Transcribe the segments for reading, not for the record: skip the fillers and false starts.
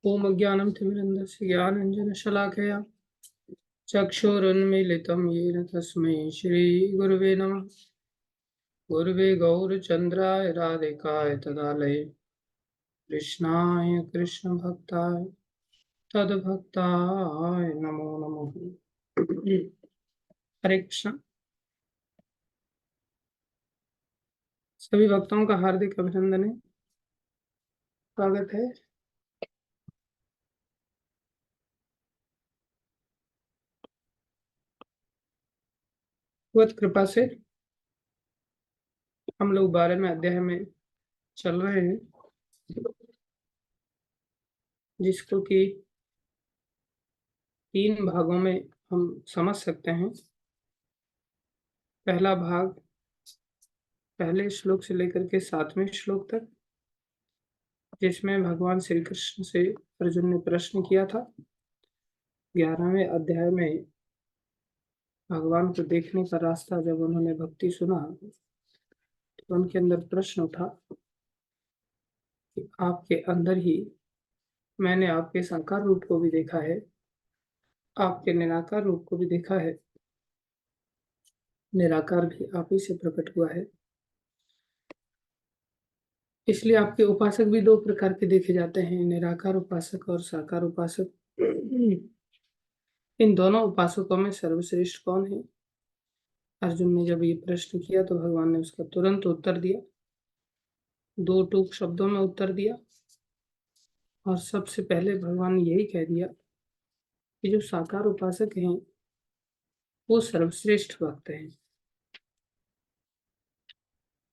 ओम अज्ञानं तिमिरन्धस्य ज्ञानाञ्जनशलाकया चक्षुरुन्मीलितं येन तस्मै श्रीगुरवे नमः। गुरवे गौरचन्द्राय राधिकाय तदालये कृष्णाय कृष्णभक्ताय तद्भक्ताय नमो नमः। हरे कृष्ण। सभी भक्तों का हार्दिक अभिनंदन है, स्वागत है। भगवत कृपा से हम लोग 12वें अध्याय में चल रहे हैं, जिसको कि 3 भागों में हम समझ सकते हैं। पहला भाग पहले श्लोक से लेकर के 7वें श्लोक तक, जिसमें भगवान श्री कृष्ण से अर्जुन ने प्रश्न किया था। 11वें अध्याय में भगवान को देखने का रास्ता जब उन्होंने भक्ति सुना तो उनके अंदर प्रश्न उठा कि आपके अंदर ही मैंने आपके साकार रूप को भी देखा है, आपके निराकार रूप को भी देखा है, निराकार भी आप ही से प्रकट हुआ है, इसलिए आपके उपासक भी 2 प्रकार के देखे जाते हैं, निराकार उपासक और साकार उपासक। इन दोनों उपासकों में सर्वश्रेष्ठ कौन है? अर्जुन ने जब ये प्रश्न किया तो भगवान ने उसका तुरंत उत्तर दिया, 2 टूक शब्दों में उत्तर दिया। और सबसे पहले भगवान ने यही कह दिया कि जो साकार उपासक हैं वो सर्वश्रेष्ठ भक्त हैं।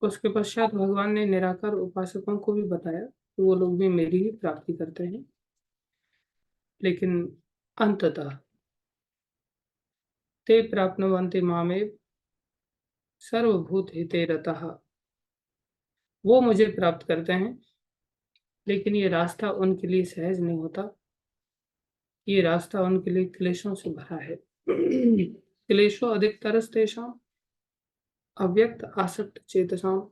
उसके पश्चात भगवान ने निराकार उपासकों को भी बताया कि वो लोग भी मेरी ही प्राप्ति करते हैं, लेकिन अंततः ते प्राप्नुवन्ति मामेव सर्वभूत हिते रतः। वो मुझे प्राप्त करते हैं, लेकिन ये रास्ता उनके लिए सहज नहीं होता। ये रास्ता उनके लिए क्लेशों से भरा है। क्लेशो अधिकतरस्तेषां अव्यक्त आसक्त चेतसाम्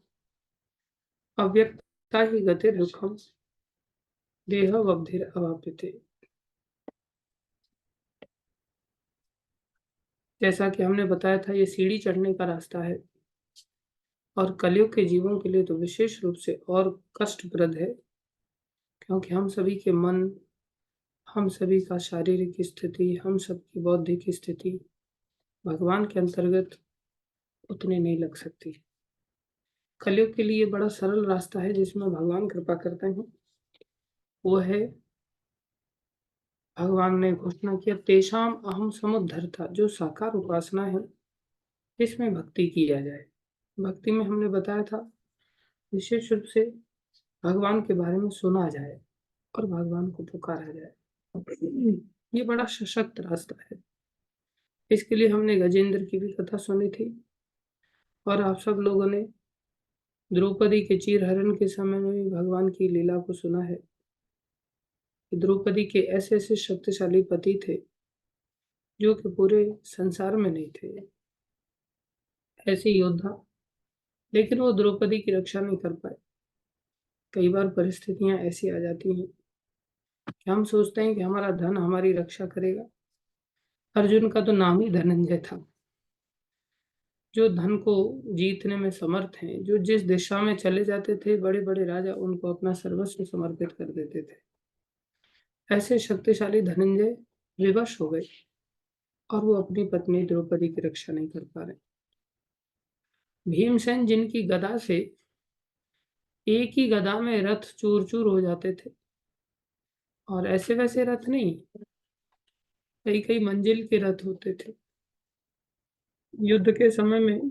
अव्यक्ता ही गतिर दुखम देह वब्धिर अवाप्यते। जैसा कि हमने बताया था, ये सीढ़ी चढ़ने का रास्ता है और कलयुग के जीवों के लिए तो विशेष रूप से और कष्टप्रद है, क्योंकि हम सभी के मन, हम सभी का शारीरिक स्थिति, हम सबकी बौद्धिक स्थिति भगवान के अंतर्गत उतने नहीं लग सकती। कलयुग के लिए बड़ा सरल रास्ता है जिसमें भगवान कृपा करते हैं। वो है, भगवान ने घोषणा किया, तेषाम अहम समुद्धरता, जो साकार उपासना है इसमें भक्ति किया जाए। भक्ति में हमने बताया था विशेष रूप से भगवान के बारे में सुना जाए और भगवान को पुकारा जाए। ये बड़ा सशक्त रास्ता है। इसके लिए हमने गजेंद्र की भी कथा सुनी थी और आप सब लोगों ने द्रौपदी के चीरहरण के समय में भी भगवान की लीला को सुना है कि द्रौपदी के ऐसे ऐसे शक्तिशाली पति थे जो कि पूरे संसार में नहीं थे, ऐसे योद्धा, लेकिन वो द्रौपदी की रक्षा नहीं कर पाए। कई बार परिस्थितियां ऐसी आ जाती हैं कि हम सोचते हैं कि हमारा धन हमारी रक्षा करेगा। अर्जुन का तो नाम ही धनंजय था, जो धन को जीतने में समर्थ हैं, जो जिस दिशा में चले जाते थे बड़े बड़े राजा उनको अपना सर्वस्व समर्पित कर देते थे। ऐसे शक्तिशाली धनंजय विवश हो गए और वो अपनी पत्नी द्रौपदी की रक्षा नहीं कर पा रहे। भीमसेन जिनकी गदा से एक ही गदा में रथ चूर चूर हो जाते थे, और ऐसे वैसे रथ नहीं, कई कई मंजिल के रथ होते थे। युद्ध के समय में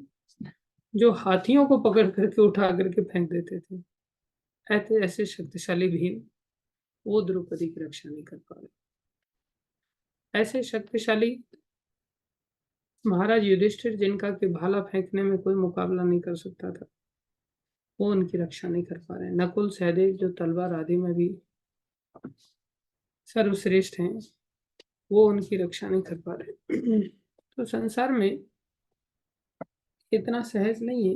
जो हाथियों को पकड़ करके उठा करके फेंक देते थे, ऐसे ऐसे शक्तिशाली भीम वो द्रौपदी की रक्षा नहीं कर पा रहे। ऐसे शक्तिशाली महाराज युधिष्ठिर, जिनका कि भाला फेंकने में कोई मुकाबला नहीं कर सकता था, वो उनकी रक्षा नहीं कर पा रहे। नकुल सहदेव जो तलवार आदि में भी सर्वश्रेष्ठ हैं, वो उनकी रक्षा नहीं कर पा रहे। तो संसार में इतना सहज नहीं है,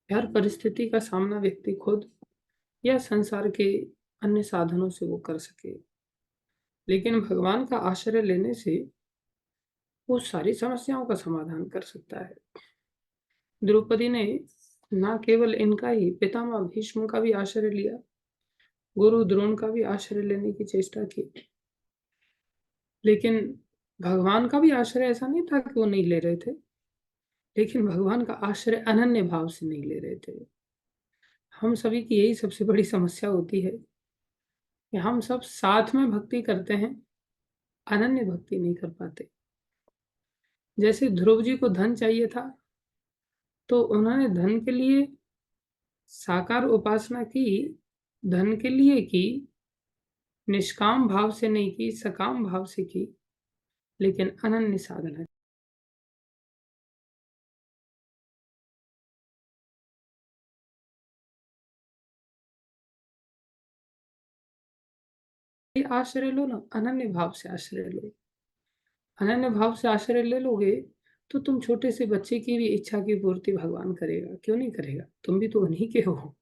हर परिस्थिति का सामना व्यक्ति खुद या संसार के अन्य साधनों से वो कर सके। लेकिन भगवान का आश्रय लेने से वो सारी समस्याओं का समाधान कर सकता है। द्रौपदी ने ना केवल इनका ही पितामह भीष्म का भी आश्रय लिया, गुरु द्रोण का भी आश्रय लेने की चेष्टा की। लेकिन भगवान का भी आश्रय ऐसा नहीं था कि वो नहीं ले रहे थे, लेकिन भगवान का आश्रय अनन्य भाव से नहीं ले रहे थे। हम सभी की यही सबसे बड़ी समस्या होती है कि हम सब साथ में भक्ति करते हैं, अनन्य भक्ति नहीं कर पाते। जैसे ध्रुव जी को धन चाहिए था, तो उन्होंने धन के लिए साकार उपासना की, धन के लिए की, निष्काम भाव से नहीं की, सकाम भाव से की, लेकिन अनन्य साधना की। आश्रय लो ना, अनन्य भाव से आश्रय लो। अनन्य भाव से आश्रय ले लोगे तो तुम छोटे से बच्चे की भी इच्छा की पूर्ति भगवान करेगा, क्यों नहीं करेगा? तुम भी तो उन्हीं के हो।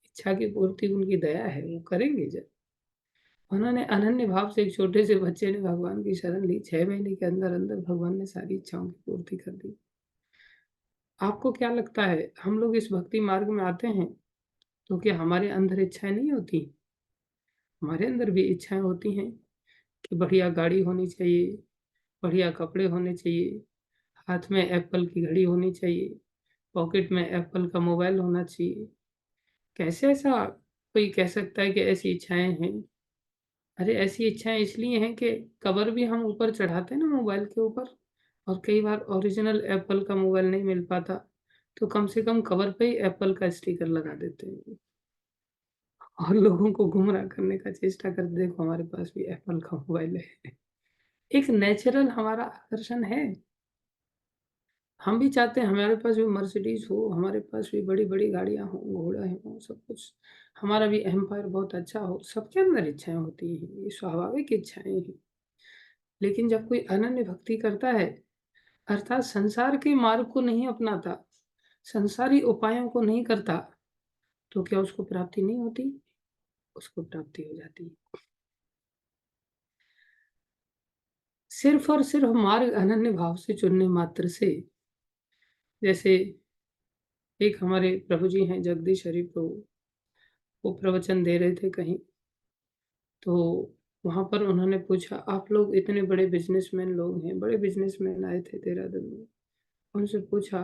इच्छा की पूर्ति उनकी दया है, वो करेंगे। जब उन्होंने अनन्य भाव से, एक छोटे से बच्चे ने भगवान की शरण ली, 6 महीने के अंदर अंदर भगवान ने सारी इच्छाओं की पूर्ति कर दी। आपको क्या लगता है, हम लोग इस भक्ति मार्ग में आते हैं तो क्या हमारे अंदर इच्छाएं नहीं होती? हमारे अंदर भी इच्छाएं होती हैं कि बढ़िया गाड़ी होनी चाहिए, बढ़िया कपड़े होने चाहिए, हाथ में एप्पल की घड़ी होनी चाहिए, पॉकेट में एप्पल का मोबाइल होना चाहिए। कैसे ऐसा कोई कह सकता है कि ऐसी इच्छाएं हैं? अरे ऐसी इच्छाएं इसलिए हैं कि कवर भी हम ऊपर चढ़ाते हैं ना मोबाइल के ऊपर, और कई बार ओरिजिनल एप्पल का मोबाइल नहीं मिल पाता, तो कम से कम कवर पे ही एप्पल का स्टिकर लगा देते हैं और लोगों को गुमराह करने का चेष्टा करते, देखो हमारे पास भी एप्पल का मोबाइल है। एक नेचुरल हमारा आकर्षण है। हम भी चाहते हैं हमारे पास भी मर्सिडीज हो, हमारे पास भी बड़ी बड़ी गाड़ियां हो, घोड़ा हो, सब कुछ हमारा भी एम्पायर बहुत अच्छा हो। सबके अंदर इच्छाएं होती हैं, ये स्वाभाविक इच्छाएं हैं। लेकिन जब कोई अनन्य भक्ति करता है, अर्थात संसार के मार्ग को नहीं अपनाता, संसारी उपायों को नहीं करता, तो क्या उसको प्राप्ति नहीं होती? उसको प्राप्ति हो जाती है। सिर्फ और सिर्फ मार्ग अनन्य भाव से चुनने मात्र से, जैसे एक हमारे प्रभु जी हैं जगदीश हरि प्रभु, वो प्रवचन दे रहे थे कहीं, तो वहां पर उन्होंने पूछा, आप लोग इतने बड़े बिजनेसमैन लोग हैं, बड़े बिजनेसमैन आए थे देहरादून में, उनसे पूछा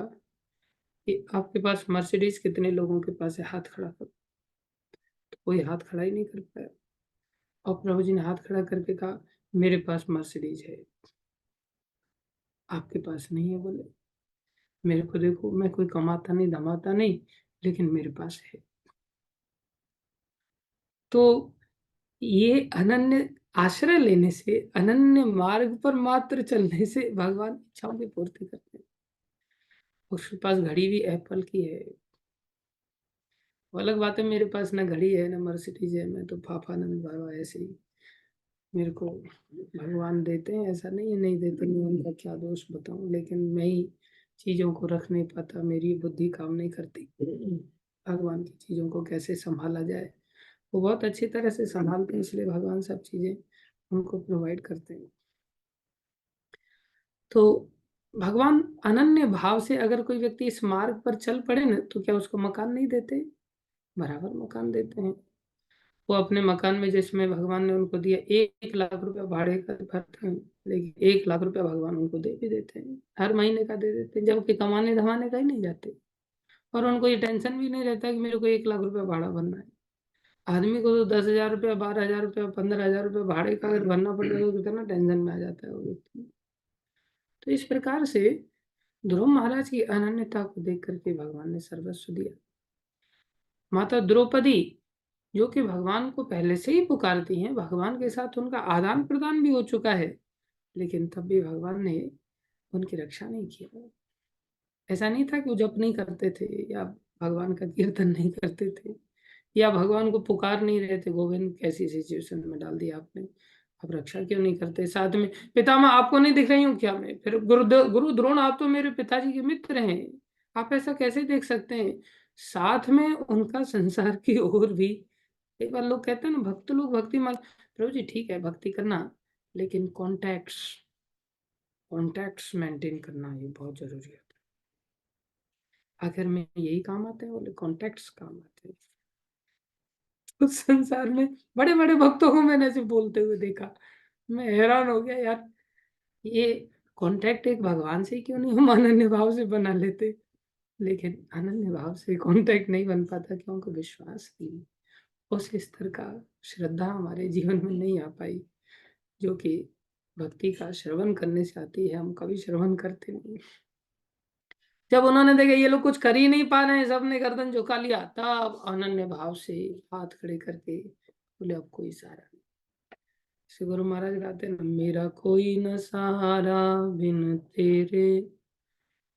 कि आपके पास मर्सिडीज कितने लोगों के पास है, हाथ खड़ा करो। तो कोई हाथ खड़ा ही नहीं कर पाया, और प्रभु जी ने हाथ खड़ा करके कहा, मेरे पास मर्सिडीज है, आपके पास नहीं है। बोले, मेरे को देखो, मैं कोई कमाता नहीं धमाता नहीं, लेकिन मेरे पास है। तो ये अनन्य आश्रय लेने से, अनन्य मार्ग पर मात्र चलने से भगवान इच्छाओं की पूर्ति करते हैं। उसके पास घड़ी भी एप्पल की है। वो अलग बात है, मेरे पास ना घड़ी है ना मर्सिडीज है, मैं तो फाफानंद बाबा ऐसे ही, मेरे को भगवान देते हैं, ऐसा नहीं है नहीं देते, मैं उनका क्या दोष बताऊं, लेकिन मैं ही चीजों को रख नहीं पाता, मेरी बुद्धि काम नहीं करती। भगवान की चीजों को कैसे संभाला जाए, वो बहुत अच्छी तरह से संभालते हैं, इसलिए भगवान सब चीजें उनको प्रोवाइड करते हैं। तो भगवान अनन्य भाव से अगर कोई व्यक्ति इस मार्ग पर चल पड़े ना, तो क्या उसको मकान नहीं देते? बराबर मकान देते हैं। वो अपने मकान में, जिसमें भगवान ने उनको दिया, 1 लाख रुपया भाड़े का भरते हैं, लेकिन 1 लाख रुपया भगवान उनको दे भी देते हैं, हर महीने का दे देते हैं, जबकि कमाने धमाने का ही नहीं जाते। और उनको ये टेंशन भी नहीं रहता कि मेरे को 1 लाख रुपया भाड़ा भरना है। आदमी को तो 10,000 रुपया, 12,000 रुपया, 15,000 रुपया भाड़े का अगर भरना पड़ता है तो कितना टेंशन में आ जाता है वो व्यक्ति। तो इस प्रकार से ध्रुव महाराज की अनन्यता को देख करके भगवान ने सर्वस्व दिया। माता द्रौपदी, जो कि भगवान को पहले से ही पुकारती हैं, भगवान के साथ उनका आदान प्रदान भी हो चुका है, लेकिन तब भी भगवान ने उनकी रक्षा नहीं किया। ऐसा नहीं था कि वो जप नहीं करते थे, या भगवान का कीर्तन नहीं करते थे, या भगवान को पुकार नहीं रहे थे। गोविंद, कैसी सिचुएशन में डाल दिया आपने, आप रक्षा क्यों नहीं करते? साथ में पितामह, आपको नहीं दिख रही हूँ क्या मैं? फिर गुरु द्रोण, आप तो मेरे पिताजी के मित्र हैं, आप ऐसा कैसे देख सकते हैं? साथ में उनका संसार की ओर भी। एक बार लोग कहते हैं ना, भक्त लोग भक्ति मार्ग, प्रभु जी ठीक है भक्ति करना, लेकिन कॉन्टैक्ट्स मेंटेन करना ये बहुत जरूरी है। आखिर में यही काम आते हैं, बोले कॉन्टैक्ट्स काम आते हैं। तो संसार में बड़े बड़े भक्तों को मैंने ऐसे बोलते हुए देखा, मैं हैरान हो गया यार, ये कॉन्टैक्ट एक भगवान से ही क्यों नहीं हम अनन्य भाव से बना लेते। लेकिन अनन्य भाव से कॉन्टैक्ट नहीं बन पाता क्योंकि विश्वास नहीं, उस स्तर का श्रद्धा हमारे जीवन में नहीं आ पाई जो कि भक्ति का श्रवण करने से आती है। हम कभी श्रवण करते नहीं। जब उन्होंने देखा ये लोग कुछ कर ही नहीं पा रहे हैं, सबने गर्दन झुका लिया, तब अनन्य भाव से हाथ खड़े करके बोले अब कोई सहारा नहीं। श्री गुरु महाराज गाते हैं ना, मेरा कोई न सहारा बिन तेरे,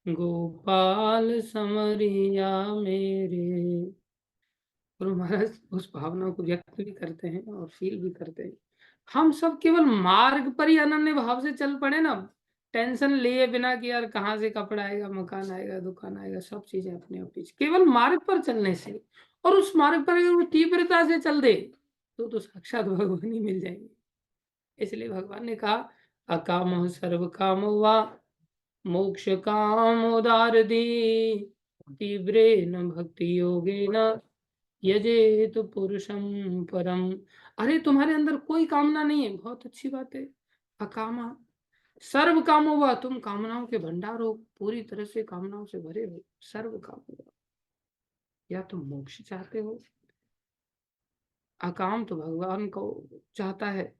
गोपाल समरिया मेरे। गुरु महाराज उस भावना को व्यक्त भी करते हैं और फील भी करते हैं। हम सब केवल मार्ग पर ही अनन्य भाव से चल पड़े ना, टेंशन लिए बिना कि यार कहाँ से कपड़ा आएगा, मकान आएगा, दुकान आएगा, सब चीजें अपने आप पीछे, केवल मार्ग पर चलने से, और उस मार्ग पर अगर वो तीव्रता से चल दे तो साक्षात भगवान ही मिल जाएंगे। इसलिए भगवान ने कहा, अकाम सर्व काम वा मोक्ष काम उदार दी, तीव्रे न भक्ति योगे न यजेत तो पुरुषम परम। अरे तुम्हारे अंदर कोई कामना नहीं है, बहुत अच्छी बात है। अकामा सर्व कामो हुआ, तुम कामनाओं के भंडार हो, पूरी तरह से कामनाओं से भरे हो। सर्व काम हुआ, या तुम मोक्ष चाहते हो। अकाम तो भगवान को चाहता है,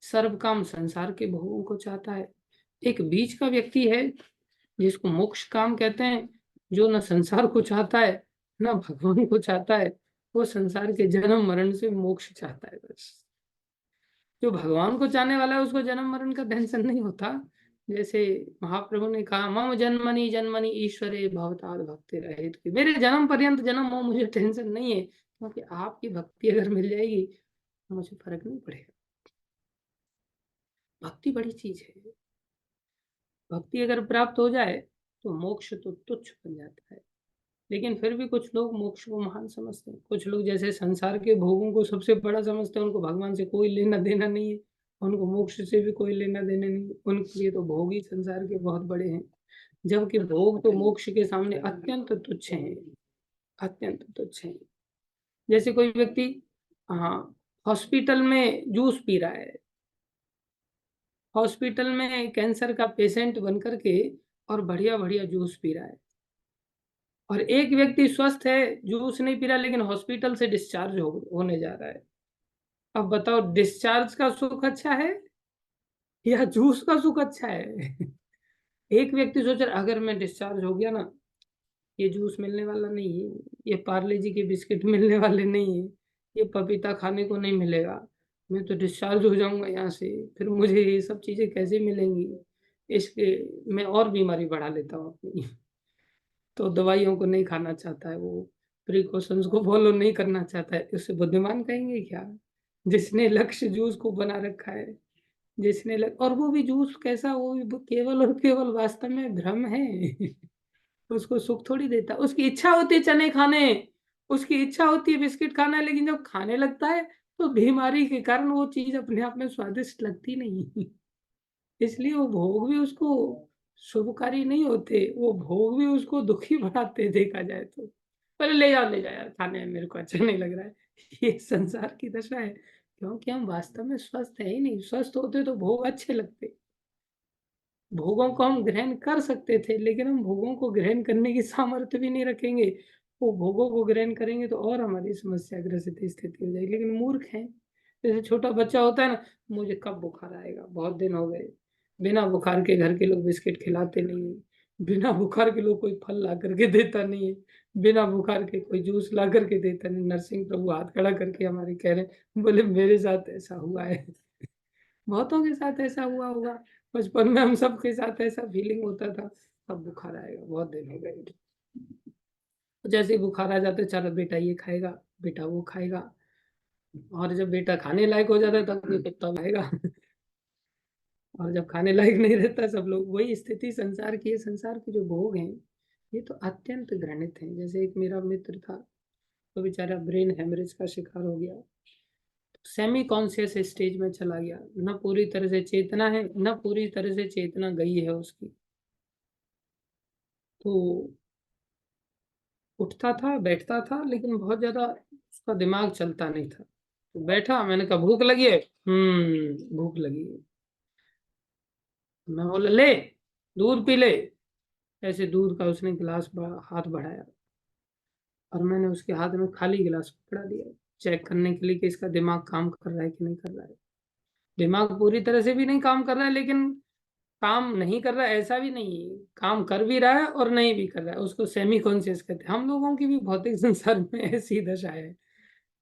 सर्व काम संसार के भोगों को चाहता है। एक बीच का व्यक्ति है जिसको मोक्ष काम कहते हैं, जो न संसार को चाहता है न भगवान को चाहता है, वो संसार के जन्म मरण से मोक्ष चाहता है बस। जो भगवान को चाहने वाला है उसको जन्म मरण का टेंशन नहीं होता। जैसे महाप्रभु ने कहा, मम जन्मनि जन्मनि ईश्वरे भवताद भक्ति रहे, मेरे जन्म पर्यंत जन्म हो, मुझे टेंशन नहीं है, क्योंकि आपकी भक्ति अगर मिल जाएगी तो मुझे फर्क नहीं पड़ेगा। भक्ति बड़ी चीज है। भक्ति अगर प्राप्त हो जाए तो मोक्ष तो तुच्छ बन जाता है। लेकिन फिर भी कुछ लोग मोक्ष को महान समझते हैं। कुछ लोग जैसे संसार के भोगों को सबसे बड़ा समझते हैं, उनको भगवान से कोई लेना देना नहीं है, उनको मोक्ष से भी कोई लेना देना नहीं है, उनके लिए तो भोग ही संसार के बहुत बड़े हैं। जबकि भोग तो मोक्ष के सामने अत्यंत तुच्छ हैं, अत्यंत तुच्छ हैं। जैसे कोई व्यक्ति, हाँ, हॉस्पिटल में जूस पी रहा है, हॉस्पिटल में कैंसर का पेशेंट बन करके और बढ़िया बढ़िया जूस पी रहा है, और एक व्यक्ति स्वस्थ है, जूस नहीं पी रहा, लेकिन हॉस्पिटल से डिस्चार्ज होने जा रहा है। अब बताओ, डिस्चार्ज का सुख अच्छा है या जूस का सुख अच्छा है? एक व्यक्ति सोच रहा, अगर मैं डिस्चार्ज हो गया ना, ये जूस मिलने वाला नहीं है, ये पार्ले जी के बिस्किट मिलने वाले नहीं है, ये पपीता खाने को नहीं मिलेगा, मैं तो डिस्चार्ज हो जाऊंगा यहाँ से, फिर मुझे ये सब चीजें कैसे मिलेंगी, इसके मैं और बीमारी बढ़ा लेता हूँ अपनी। तो दवाइयों को नहीं खाना चाहता है वो, प्रिकॉशंस को फॉलो नहीं करना चाहता है, उससे बुद्धिमान कहेंगे क्या? जिसने लक्ष्य जूस को बना रखा है, और वो भी जूस कैसा, वो भी केवल और केवल वास्तव में भ्रम है। उसको सुख थोड़ी देता, उसकी इच्छा होती है चने खाने, उसकी इच्छा होती है बिस्किट खाना, लेकिन जब खाने लगता है तो बीमारी के कारण वो चीज अपने आप में स्वादिष्ट लगती नहीं। इसलिए वो भोग भी उसको शुभकारी नहीं होते, वो भोग भी उसको दुखी बनाते, देखा जाए तो। पर ले जाओ यार खाने में, मेरे को अच्छा नहीं लग रहा है। ये संसार की दशा है, क्योंकि हम वास्तव में स्वस्थ है ही नहीं। स्वस्थ होते तो भोग अच्छे लगते, भोगों को हम ग्रहण कर सकते थे, लेकिन हम भोगों को ग्रहण करने की सामर्थ्य भी नहीं रखेंगे। वो भोगों को ग्रहण करेंगे तो और हमारी समस्या ग्रसित स्थिति हो जाएगी। लेकिन मूर्ख हैं, जैसे छोटा बच्चा होता है ना, मुझे कब बुखार आएगा, बहुत दिन हो गए, बिना बुखार के घर के लोग बिस्किट खिलाते नहीं है, बिना बुखार के लोग कोई फल ला करके देता नहीं है, बिना बुखार के कोई जूस ला करके देता नहीं। नरसिंह प्रभु हाथ खड़ा करके हमारे कह रहे, बोले मेरे साथ ऐसा हुआ है। बहुतों के साथ ऐसा हुआ होगा, बचपन में हम सबके साथ ऐसा फीलिंग होता था, अब बुखार आएगा, बहुत दिन हो गए। जैसे ही बुखार आ जाते, चलो बेटा ये खाएगा, बेटा वो खाएगा, और जब बेटा खाने लायक हो जाता है तब ये कुत्ता खाएगा। और जब खाने लायक नहीं रहता, सब लोग, वही स्थिति संसार की है। संसार के जो भोग हैं ये तो अत्यंत घृणित हैं। जैसे एक मेरा मित्र था, तो बेचारा ब्रेन हेमरेज का शिकार हो गया, सेमी कॉन्शियस स्टेज में चला गया, न पूरी तरह से चेतना है न पूरी तरह से चेतना गई है उसकी। तो उठता था बैठता था लेकिन बहुत ज्यादा उसका दिमाग चलता नहीं था। तो बैठा, मैंने कहा भूख लगी है, भूख लगी है। मैं बोला ले दूध पी ले। ऐसे दूध का उसने गिलास हाथ बढ़ाया और मैंने उसके हाथ में खाली गिलास पकड़ा दिया, चेक करने के लिए कि इसका दिमाग काम कर रहा है कि नहीं कर रहा है। दिमाग पूरी तरह से भी नहीं काम कर रहा है, लेकिन काम नहीं कर रहा है ऐसा भी नहीं है, काम कर भी रहा है और नहीं भी कर रहा है। उसको सेमी कॉन्शियस कहते हैं। हम लोगों की भी भौतिक संसार में ऐसी दशा है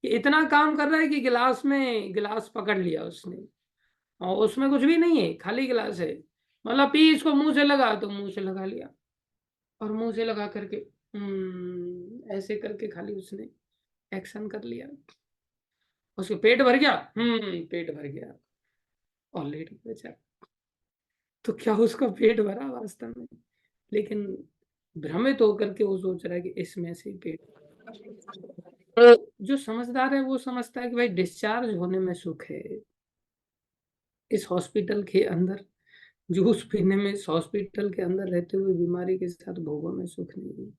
कि इतना काम कर रहा है कि गिलास में गिलास पकड़ लिया उसने और उसमें कुछ भी नहीं है, खाली गिलास है। मतलब पी इसको, मुंह से लगा तो मुंह से लगा लिया और मुंह से लगा करके ऐसे करके खाली उसने एक्शन कर लिया। उसके पेट भर गया, पेट भर गया और लेट गया बेचारा। तो क्या उसका पेट भरा वास्तव में? लेकिन भ्रमित होकर के वो सोच रहा है कि इसमें से ही पेट। तो जो समझदार है वो समझता है कि भाई डिस्चार्ज होने में सुख है। इस हॉस्पिटल के अंदर जूस पीने में, इस हॉस्पिटल के अंदर रहते हुए बीमारी के साथ भोगों में सुख नहीं है।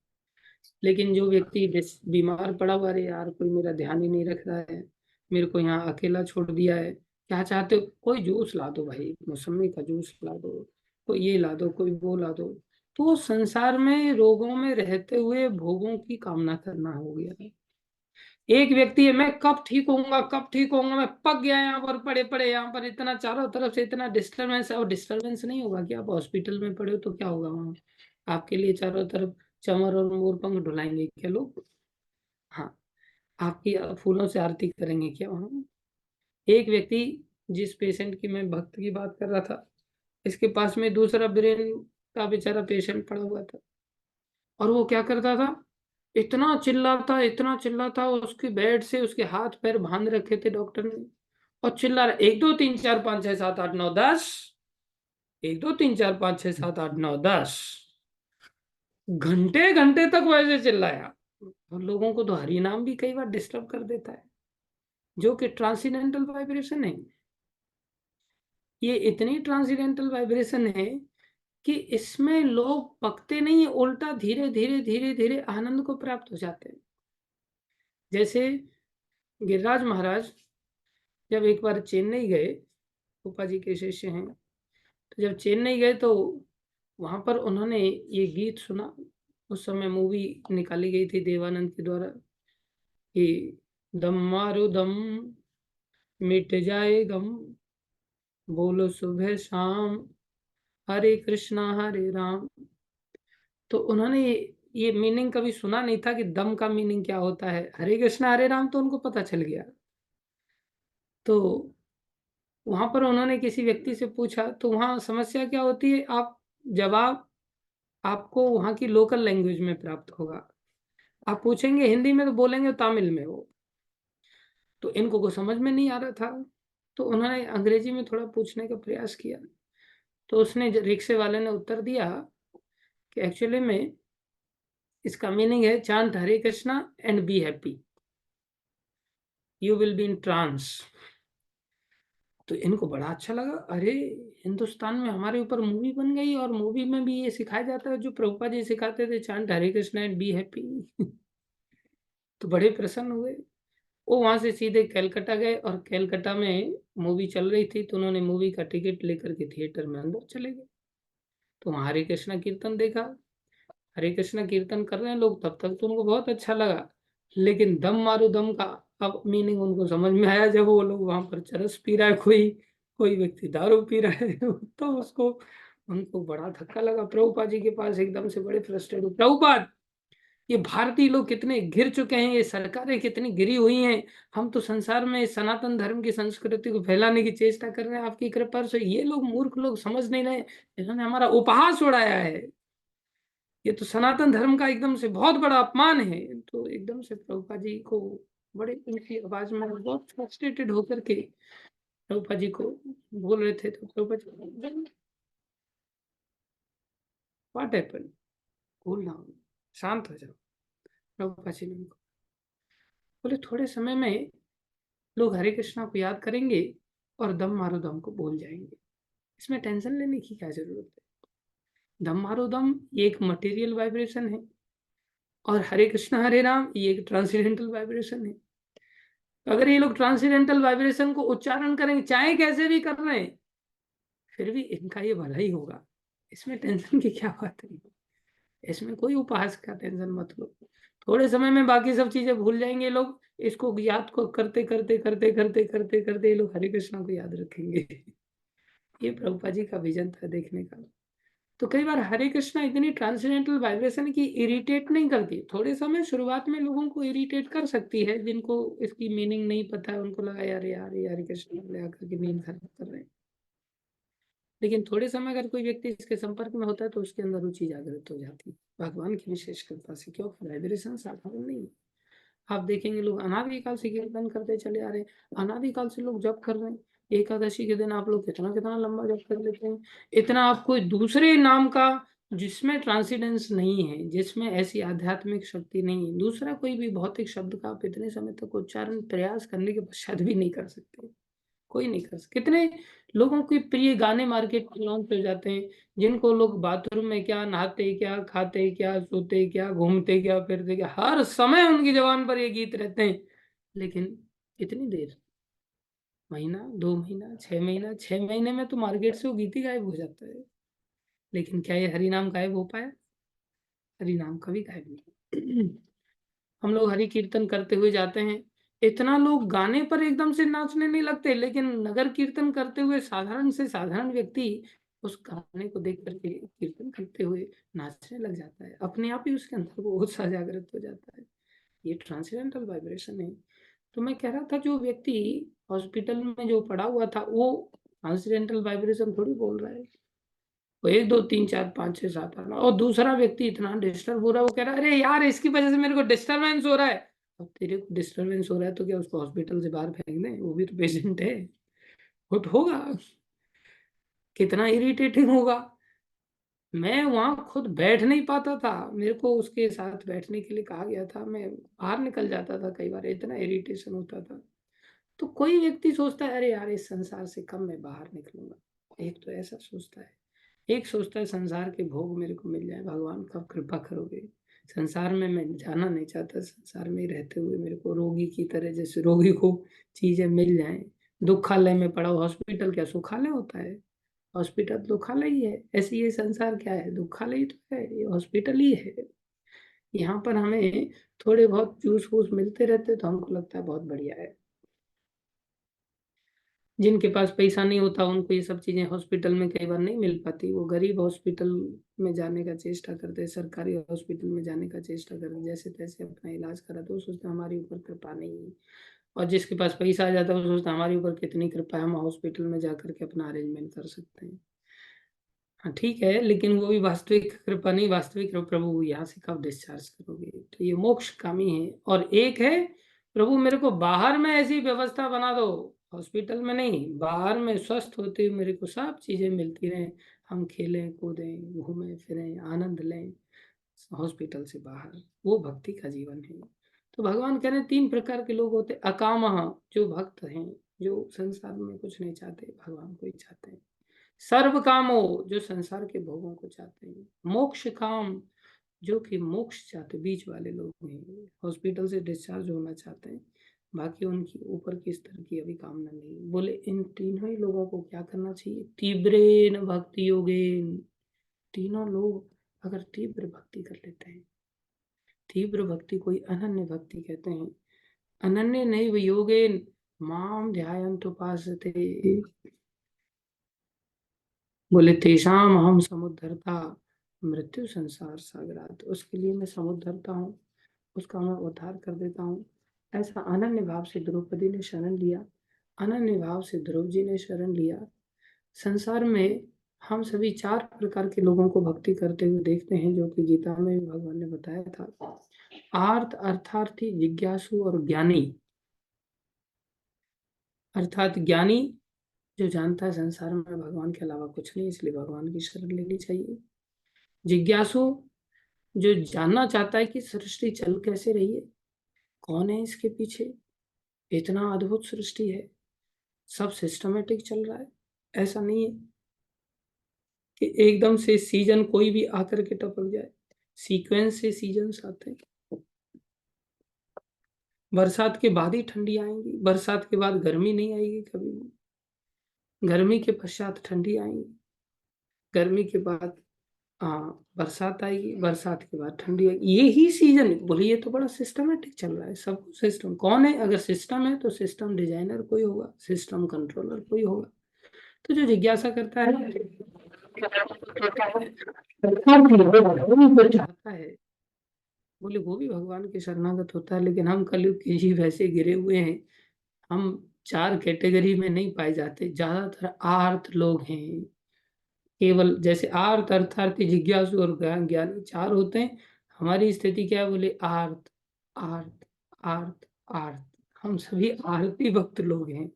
लेकिन जो व्यक्ति बीमार पड़ा हुआ, अरे यार कोई मेरा ध्यान ही नहीं रख रहा है, मेरे को यहाँ अकेला छोड़ दिया है, क्या चाहते हो, कोई जूस ला दो भाई, मौसमी का जूस ला दो, कोई ये ला दो, कोई वो ला दो। तो संसार में रोगों में रहते हुए भोगों की कामना करना हो गया है। एक व्यक्ति है, मैं कब ठीक होऊंगा, कब ठीक होऊंगा, मैं पक गया यहाँ पर, पड़े पड़े यहाँ पर, इतना चारों तरफ से इतना डिस्टरबेंस है। और डिस्टरबेंस नहीं होगा कि आप हॉस्पिटल में पड़े हो तो क्या होगा वहाँ? आपके लिए चारों तरफ चमर और मोर पंख ढुलाएंगे क्या लोग? हाँ। आपकी फूलों से आरती करेंगे क्या वहाँ? एक व्यक्ति, जिस पेशेंट की मैं भक्त की बात कर रहा था, इसके पास में दूसरा ब्रेन का बेचारा पेशेंट पड़ा हुआ था। और वो क्या करता था, इतना चिल्लाता, उसके बेड से उसके हाथ पैर बांध रखे थे डॉक्टर ने। और चिल्ला रहा, एक दो तीन चार पाँच छह सात आठ नौ दस, एक दो तीन चार पाँच छह सात आठ नौ दस, घंटे घंटे तक वैसे चिल्लाया। और लोगों को तो हरि नाम भी कई बार डिस्टर्ब कर देता है, जो कि ट्रांसीडेंटल वाइब्रेशन है। ये इतनी ट्रांसीडेंटल वाइब्रेशन है कि इसमें लोग पकते नहीं है, उल्टा धीरे धीरे धीरे धीरे आनंद को प्राप्त हो जाते हैं। जैसे गिरिराज महाराज जब एक बार चेन्नई गए, रूपा जी के शिष्य हैं, तो जब चेन्नई गए तो वहां पर उन्होंने ये गीत सुना। उस समय मूवी निकाली गई थी देवानंद के द्वारा कि दम मारो दम, मिट जाए गम, बोलो सुबह शाम, हरे कृष्णा हरे राम। तो उन्होंने ये मीनिंग कभी सुना नहीं था कि दम का मीनिंग क्या होता है। हरे कृष्णा हरे राम तो उनको पता चल गया। तो वहां पर उन्होंने किसी व्यक्ति से पूछा, तो वहां समस्या क्या होती है, आप जवाब आपको वहां की लोकल लैंग्वेज में प्राप्त होगा। आप पूछेंगे हिंदी में तो बोलेंगे तमिल में वो, तो इनको को समझ में नहीं आ रहा था। तो उन्होंने अंग्रेजी में थोड़ा पूछने का प्रयास किया। तो उसने रिक्शे वाले ने उत्तर दिया कि एक्चुअली में इसका मीनिंग है chant Hare Krishna and be happy, you will be in trance. तो इनको बड़ा अच्छा लगा, अरे हिंदुस्तान में हमारे ऊपर मूवी बन गई और मूवी में भी ये सिखाया जाता है जो प्रभुपा जी सिखाते थे, chant Hare Krishna and be happy. तो बड़े प्रसन्न हुए। वो वहां से सीधे कैलकाटा गए और कैलकाटा में मूवी चल रही थी, तो उन्होंने मूवी का टिकट लेकर के थिएटर में अंदर चले गए। तो वहाँ हरे कृष्णा कीर्तन देखा। हरे कृष्णा कीर्तन कर रहे हैं लोग, तब तक तो उनको बहुत अच्छा लगा। लेकिन दम मारो दम का अब मीनिंग उनको समझ में आया जब वो लोग वहां पर चरस पी रहा है, कोई कोई व्यक्ति दारू पी रहा है। तो उसको उनको बड़ा धक्का लगा। प्रभुपाद जी के पास एकदम से बड़े फ्रस्ट्रेट हुए, प्रभुपाद ये भारतीय लोग कितने गिर चुके हैं, ये सरकारें कितनी गिरी हुई हैं, हम तो संसार में सनातन धर्म की संस्कृति को फैलाने की चेष्टा कर रहे हैं, आपकी कृपा से ये लोग मूर्ख लोग समझ नहीं रहे, इन्होंने हमारा उपहास उड़ाया है, ये तो सनातन धर्म का एकदम से बहुत बड़ा अपमान है। तो एकदम से प्रभुपा जी को बड़े ऊंची आवाज में बहुत फ्रस्ट्रेटेड होकर के प्रभुपा जी को बोल रहे थे। तो Prabhupada ji, what happened, cool down, शांत हो जाओ। प्रभुपा जी ने उनको बोले थोड़े समय में लोग हरे कृष्णा को याद करेंगे और दम मारो दम को भूल जाएंगे। इसमें टेंशन लेने की क्या जरूरत है? दम मारो दम ये एक मटेरियल वाइब्रेशन है, और हरे कृष्णा हरे राम ये एक ट्रांसेंडेंटल वाइब्रेशन है। अगर ये लोग ट्रांसेंडेंटल वाइब्रेशन को उच्चारण करेंगे, चाहे कैसे भी कर रहे हैं, फिर भी इनका ये भला ही होगा। इसमें टेंशन की क्या बात है? इसमें कोई उपहास का टेंशन मत लो। थोड़े समय में बाकी सब चीजें भूल जाएंगे लोग, इसको याद को करते करते करते करते करते करते ये लोग हरे कृष्णा को याद रखेंगे। ये प्रभुपा जी का विजन था देखने का। तो कई बार हरे कृष्णा इतनी ट्रांसेंडेंटल वाइब्रेशन की इरिटेट नहीं करती। थोड़े समय शुरुआत में लोगों को इरिटेट कर सकती है, जिनको इसकी मीनिंग नहीं पता है, उनको लगा यार यार ये हरे कृष्णा ले आकर के नींद खराब कर रहे हैं। लेकिन थोड़े समय अगर कोई व्यक्ति इसके संपर्क में होता है तो उसके अंदर रुचि जागृत हो जाती है, भगवान की विशेष कृपा से। क्योंकि वाइब्रेशन साधारण नहीं है। आप देखेंगे लोग अनादिकाल से कीर्तन करते चले आ रहे हैं, अनादिकाल से लोग जप कर रहे हैं। एकादशी के दिन आप लोग कितना कितना लंबा जप कर लेते हैं। इतना आप कोई दूसरे नाम का, जिसमें ट्रांसीडेंस नहीं है, जिसमें ऐसी आध्यात्मिक शक्ति नहीं है, दूसरा कोई भी भौतिक शब्द का आप इतने समय तक उच्चारण प्रयास करने के पश्चात भी नहीं कर सकते। कोई नहीं कर सकता। कितने लोगों के प्रिय गाने मार्केट में लॉन्च हो जाते हैं, जिनको लोग बाथरूम में क्या, नहाते क्या, खाते क्या, सोते क्या, घूमते क्या, फिरते क्या, हर समय उनकी जबान पर ये गीत रहते हैं। लेकिन कितनी देर, महीना, 2 महीना, 6 महीना, 6 महीने में तो मार्केट से वो गीत ही गायब हो जाता है। लेकिन क्या ये हरि नाम गायब हो पाया? हरि नाम कभी गायब नहीं। हम लोग हरि कीर्तन करते हुए जाते हैं, इतना लोग गाने पर एकदम से नाचने नहीं लगते, लेकिन नगर कीर्तन करते हुए साधारण से साधारण व्यक्ति उस गाने को देख करके कीर्तन करते हुए नाचने लग जाता है। अपने आप ही उसके अंदर वो उत्साह जागृत हो जाता है। ये ट्रांसेंडेंटल वाइब्रेशन है। तो मैं कह रहा था, जो व्यक्ति हॉस्पिटल में जो पड़ा हुआ था, वो ट्रांसेंडेंटल वाइब्रेशन थोड़ी बोल रहा है। वो 1 2 3 4 5 6 7 8 और दूसरा व्यक्ति इतना डिस्टर्ब हो रहा है, वो कह रहा है अरे यार इसकी वजह से मेरे को डिस्टरबेंस हो रहा है। अब तेरे को डिस्टरबेंस हो रहा है तो क्या उसको हॉस्पिटल से बाहर फेंक दें? वो भी तो पेशेंट है। वो तो होगा, कितना इरिटेटिंग होगा। मैं वहां खुद बैठ नहीं पाता था, मेरे को उसके साथ बैठने के लिए कहा गया था, मैं बाहर निकल जाता था कई बार, इतना इरिटेशन होता था। तो कोई व्यक्ति सोचता है अरे यार इस संसार से कब मैं बाहर निकलूंगा, एक तो ऐसा सोचता है। एक सोचता है संसार के भोग मेरे को मिल जाए, भगवान कब कृपा करोगे। संसार में मैं जाना नहीं चाहता, संसार में ही रहते हुए मेरे को रोगी की तरह, जैसे रोगी को चीजें मिल जाएं। दुखालय में पड़ा हो, हॉस्पिटल क्या सुखालय होता है? हॉस्पिटल दुखालय ही है। ऐसे ये संसार क्या है? दुखालय ही तो है, ये हॉस्पिटल ही है। यहाँ पर हमें थोड़े बहुत जूस वूस मिलते रहते तो हमको लगता है बहुत बढ़िया है। जिनके पास पैसा नहीं होता उनको ये सब चीजें हॉस्पिटल में कई बार नहीं मिल पाती, वो गरीब हॉस्पिटल में जाने का चेष्टा करते हैं, सरकारी हॉस्पिटल में जाने का चेष्टा करते हैं, जैसे तैसे अपना इलाज करा तो वो सोचते हैं हमारे ऊपर कृपा नहीं है। और जिसके पास पैसा आ जाता है वो सोचता है हमारे ऊपर कितनी कृपा है, हम हॉस्पिटल में जाकर के अपना अरेंजमेंट कर सकते हैं। हाँ ठीक है, लेकिन वो भी वास्तविक कृपा नहीं, वास्तविक प्रभु यहाँ से कब डिस्चार्ज करोगे? तो ये मोक्ष कामी है। और एक है, प्रभु मेरे को बाहर में ऐसी व्यवस्था बना दो, हॉस्पिटल में नहीं, बाहर में स्वस्थ होते हुए मेरे को सब चीजें मिलती रहें, हम खेलें कूदें घूमें फिरें आनंद लें हॉस्पिटल से बाहर। वो भक्ति का जीवन है। तो भगवान कह रहे हैं 3 प्रकार के लोग होते, अकामः जो भक्त हैं, जो संसार में कुछ नहीं चाहते, भगवान को ही चाहते हैं। सर्व कामो जो संसार के भोगों को चाहते हैं। मोक्ष काम जो कि मोक्ष चाहते, बीच वाले लोग हैं, हॉस्पिटल से डिस्चार्ज होना चाहते हैं, बाकी उनकी ऊपर की स्तर की अभी कामना नहीं। बोले इन तीनों ही लोगों को क्या करना चाहिए? तीव्रेन भक्ति योगेन। तीनों लोग अगर तीव्र भक्ति कर लेते हैं, तीव्र भक्ति कोई अनन्य भक्ति कहते हैं, अनन्य नैव योगेन माम ध्यायन्त उपासते। बोले तेषाम हम समुद्धरता मृत्यु संसार सागरात, उसके लिए मैं समुद्धरता हूँ, उसका मैं उद्धार कर देता हूँ। ऐसा अनन्य भाव से द्रौपदी ने शरण लिया, अनन्य भाव से ध्रुव जी ने शरण लिया। संसार में हम सभी 4 प्रकार के लोगों को भक्ति करते हुए देखते हैं, जो कि गीता में भी भगवान ने बताया था। आर्त, अर्थार्थी, जिज्ञासु और ज्ञानी। अर्थात ज्ञानी जो जानता है संसार में भगवान के अलावा कुछ नहीं, इसलिए भगवान की शरण लेनी चाहिए। जिज्ञासु जो जानना चाहता है कि सृष्टि चल कैसे रही है, कौन है इसके पीछे, इतना अद्भुत सृष्टि है, सब सिस्टमेटिक चल रहा है। ऐसा नहीं है कि एकदम से सीजन कोई भी आकर के टपक जाए, सीक्वेंस से सीजन्स आते हैं। बरसात के बाद ही ठंडी आएंगी, बरसात के बाद गर्मी नहीं आएगी कभी भी। गर्मी के पश्चात ठंडी आएंगी, गर्मी के बाद बरसात आएगी, बरसात के बाद ठंडी आएगी। यही सीजन बोलिए, ये तो बड़ा सिस्टमेटिक चल रहा है। सब सिस्टम कौन है? अगर सिस्टम है तो सिस्टम डिजाइनर कोई होगा, सिस्टम कंट्रोलर कोई होगा। तो जो जिज्ञासा करता है चाहता है, बोले वो भी भगवान के शरणागत होता है। लेकिन हम कलयुग के जीव ऐसे गिरे हुए हैं, हम चार कैटेगरी में नहीं पाए जाते। ज्यादातर आर्त लोग हैं, केवल जैसे आर्त, अर्थार्थी, जिज्ञासु और ज्ञानी चार होते हैं। हमारी स्थिति क्या है? बोले आर्त, आर्त, आर्त, आर्त। हम सभी आरती भक्त लोग हैं,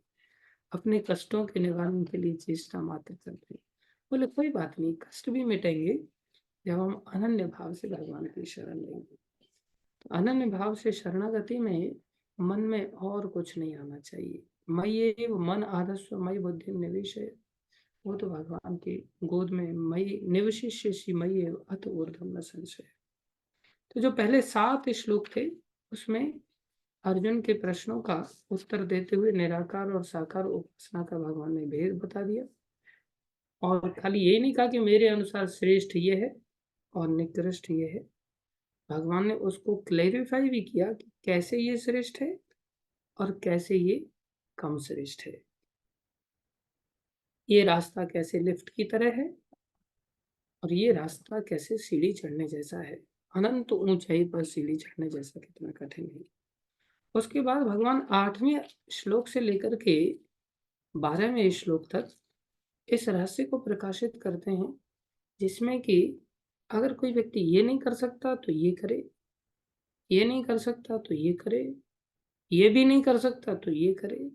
अपने कष्टों के निवारण के लिए चेष्टा मात्र करते हैं। बोले कोई बात नहीं, कष्ट भी मिटेंगे जब हम अनन्य भाव से भगवान की शरण लेंगे। तो अनन्य भाव से शरणागति में मन में और कुछ नहीं आना चाहिए। मयि मन आधस्व मयि बुद्धि निवेश है, वो तो भगवान की गोद में मयि निवशिष्यसि मयि अत ऊर्ध्वं न संशय। तो जो पहले 7 श्लोक थे, उसमें अर्जुन के प्रश्नों का उत्तर देते हुए निराकार और साकार उपासना का भगवान ने भेद बता दिया। और खाली ये नहीं कहा कि मेरे अनुसार श्रेष्ठ ये है और निकृष्ट ये है। भगवान ने उसको क्लेरिफाई भी किया कि कैसे ये श्रेष्ठ है और कैसे ये कम श्रेष्ठ है। ये रास्ता कैसे लिफ्ट की तरह है और ये रास्ता कैसे सीढ़ी चढ़ने जैसा है। अनंत ऊंचाई पर सीढ़ी चढ़ने जैसा कितना कठिन है। उसके बाद भगवान 8वें श्लोक से लेकर के 12वें श्लोक तक इस रहस्य को प्रकाशित करते हैं, जिसमें कि अगर कोई व्यक्ति ये नहीं कर सकता तो ये करे, ये नहीं कर सकता तो ये करे, ये भी नहीं कर सकता तो ये करे।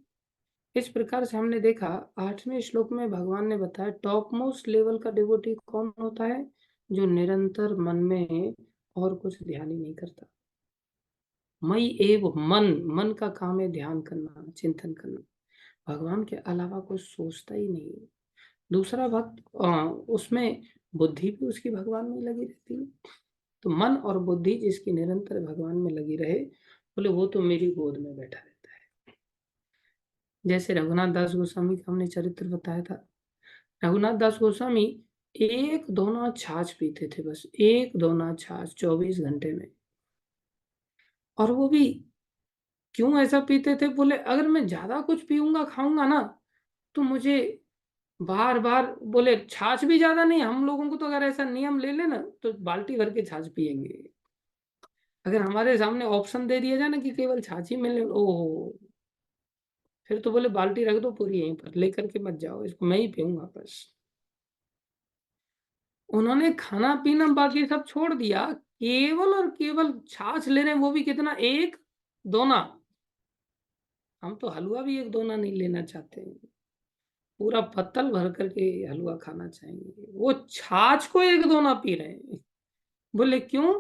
इस प्रकार से हमने देखा 8वें श्लोक में भगवान ने बताया टॉप मोस्ट लेवल का डिवोटी कौन होता है? जो निरंतर मन में और कुछ ध्यान ही नहीं करता। मई एव मन, मन का काम है ध्यान करना, चिंतन करना, भगवान के अलावा कुछ सोचता ही नहीं है। दूसरा भक्त उसमें बुद्धि भी उसकी भगवान में लगी रहती है। तो मन और बुद्धि जिसकी निरंतर भगवान में लगी रहे, बोले वो तो मेरी गोद में बैठा रहता है। जैसे रघुनाथ दास गोस्वामी का हमने चरित्र बताया था। रघुनाथ दास गोस्वामी एक दोना छाछ पीते थे, बस एक दोना छाछ 24 घंटे में। और वो भी क्यों ऐसा पीते थे? बोले अगर मैं ज्यादा कुछ पीऊंगा खाऊंगा ना तो मुझे बार बार, बोले छाछ भी ज्यादा नहीं, हम लोगों को तो अगर ऐसा नियम ले लेना तो बाल्टी भर के छाछ पियेंगे। अगर हमारे सामने ऑप्शन दे दिया जाए ना कि केवल छाछ ही मिलने, ओहो, फिर तो बोले बाल्टी रख दो पूरी यहीं पर, लेकर के मत जाओ, इसको मैं ही पीऊंगा बस। उन्होंने खाना पीना बाकी सब छोड़ दिया, केवल और केवल छाछ ले रहे हैं, वो भी कितना? एक दोना। हम तो हलवा भी एक दोना नहीं लेना चाहते हैं, पूरा पत्तल भर करके हलवा खाना चाहेंगे। वो छाछ को एक दोना पी रहे हैं। बोले क्यों?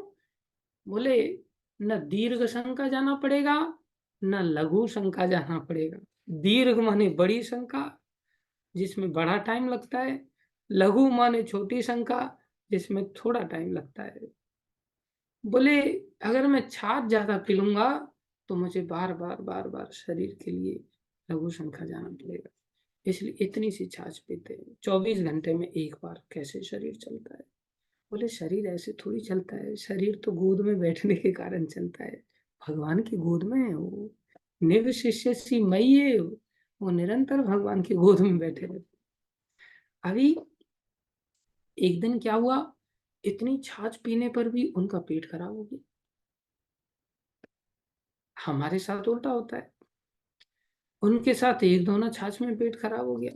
बोले न दीर्घ शंका जाना पड़ेगा, न लघु शंका जाना पड़ेगा। दीर्घ माने बड़ी शंका जिसमें बड़ा टाइम लगता है, लघु माने छोटी शंका जिसमें थोड़ा टाइम लगता है। बोले अगर मैं छाछ ज्यादा पी लूंगा तो मुझे बार बार बार बार शरीर के लिए लघु शंका जाना पड़ेगा, इसलिए इतनी सी छाछ पीते हैं। 24 घंटे में एक बार कैसे शरीर चलता है? बोले शरीर ऐसे थोड़ी चलता है, शरीर तो गोद में बैठने के कारण चलता है। भगवान की गोद में है वो, निवशिष्य सी मई है वो निरंतर भगवान की गोद में बैठे रहते। अभी एक दिन क्या हुआ, इतनी छाछ पीने पर भी उनका पेट खराब हो गया। हमारे साथ उल्टा होता है, उनके साथ एक दोना छाछ में पेट खराब हो गया।